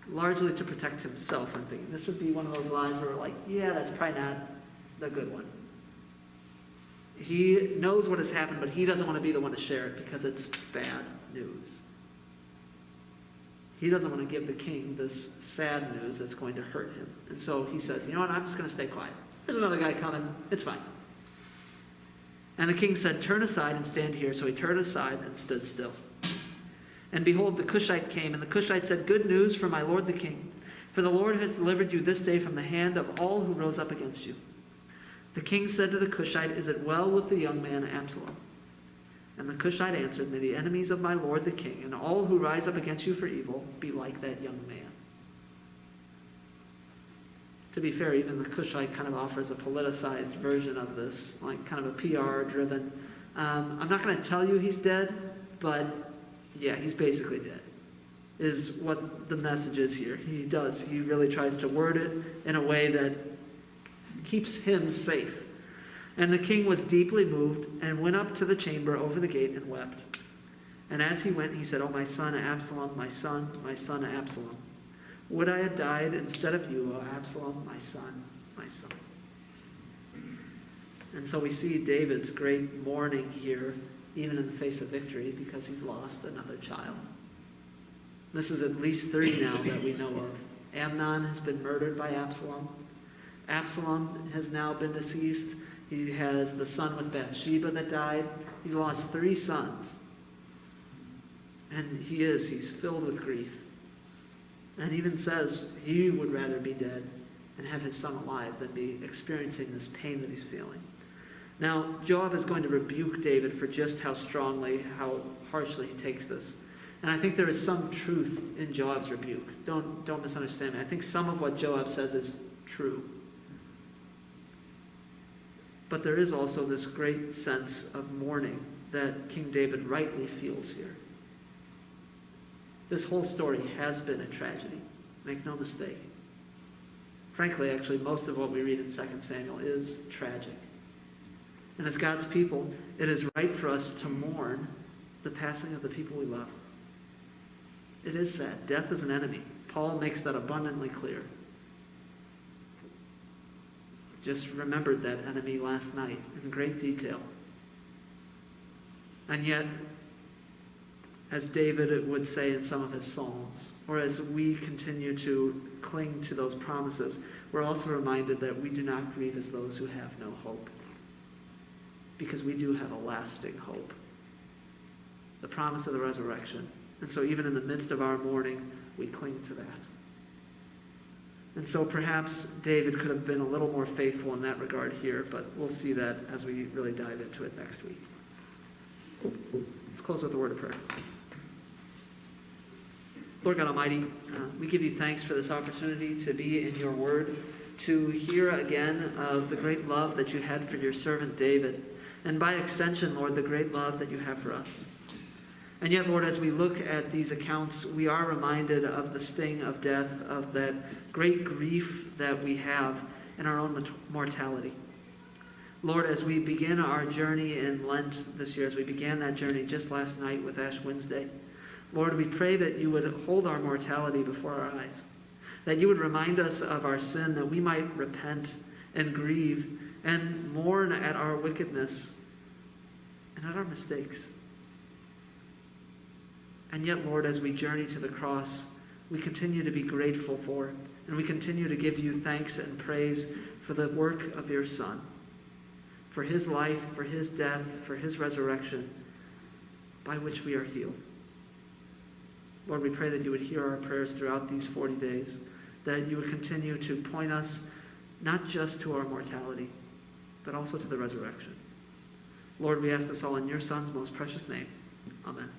[SPEAKER 1] largely to protect himself. I'm thinking this would be one of those lies where we're like, yeah, that's probably not the good one. He knows what has happened, but he doesn't want to be the one to share it because it's bad news. He doesn't want to give the king this sad news that's going to hurt him. And so he says, "You know what, I'm just going to stay quiet. There's another guy coming. It's fine." And the king said, "Turn aside and stand here." So he turned aside and stood still. And behold, the Cushite came, and the Cushite said, "Good news for my lord the king. For the Lord has delivered you this day from the hand of all who rose up against you." The king said to the Cushite, "Is it well with the young man Absalom?" And the Cushite answered, "May the enemies of my lord the king, and all who rise up against you for evil, be like that young man." To be fair, even the Cushite kind of offers a politicized version of this, like kind of a PR-driven. I'm not going to tell you he's dead, but yeah, he's basically dead, is what the message is here. He really tries to word it in a way that keeps him safe. And the king was deeply moved and went up to the chamber over the gate and wept. And as he went, he said, "Oh, my son Absalom, my son Absalom. Would I had died instead of you, O Absalom, my son, my son." And so we see David's great mourning here, even in the face of victory, because he's lost another child. This is at least 3 now that we know of. Amnon has been murdered by Absalom. Absalom has now been deceased. He has the son with Bathsheba that died. He's lost 3 sons. And he's filled with grief. And even says he would rather be dead and have his son alive than be experiencing this pain that he's feeling. Now, Joab is going to rebuke David for just how strongly, how harshly he takes this. And I think there is some truth in Joab's rebuke. Don't misunderstand me. I think some of what Joab says is true. But there is also this great sense of mourning that King David rightly feels here. This whole story has been a tragedy. Make no mistake. Frankly, actually, most of what we read in 2 Samuel is tragic. And as God's people, it is right for us to mourn the passing of the people we love. It is sad. Death is an enemy. Paul makes that abundantly clear. Just remembered that enemy last night in great detail. And yet, as David would say in some of his psalms, or as we continue to cling to those promises, we're also reminded that we do not grieve as those who have no hope. Because we do have a lasting hope. The promise of the resurrection. And so even in the midst of our mourning, we cling to that. And so perhaps David could have been a little more faithful in that regard here, but we'll see that as we really dive into it next week. Let's close with a word of prayer. Lord God Almighty, we give you thanks for this opportunity to be in your word, to hear again of the great love that you had for your servant David, and by extension, Lord, the great love that you have for us. And yet, Lord, as we look at these accounts, we are reminded of the sting of death, of that great grief that we have in our own mortality. Lord, as we begin our journey in Lent this year, as we began that journey just last night with Ash Wednesday, Lord, we pray that you would hold our mortality before our eyes, that you would remind us of our sin, that we might repent and grieve and mourn at our wickedness and at our mistakes. And yet, Lord, as we journey to the cross, we continue to be grateful for it, and we continue to give you thanks and praise for the work of your Son, for his life, for his death, for his resurrection, by which we are healed. Lord, we pray that you would hear our prayers throughout these 40 days, that you would continue to point us not just to our mortality, but also to the resurrection. Lord, we ask this all in your Son's most precious name. Amen.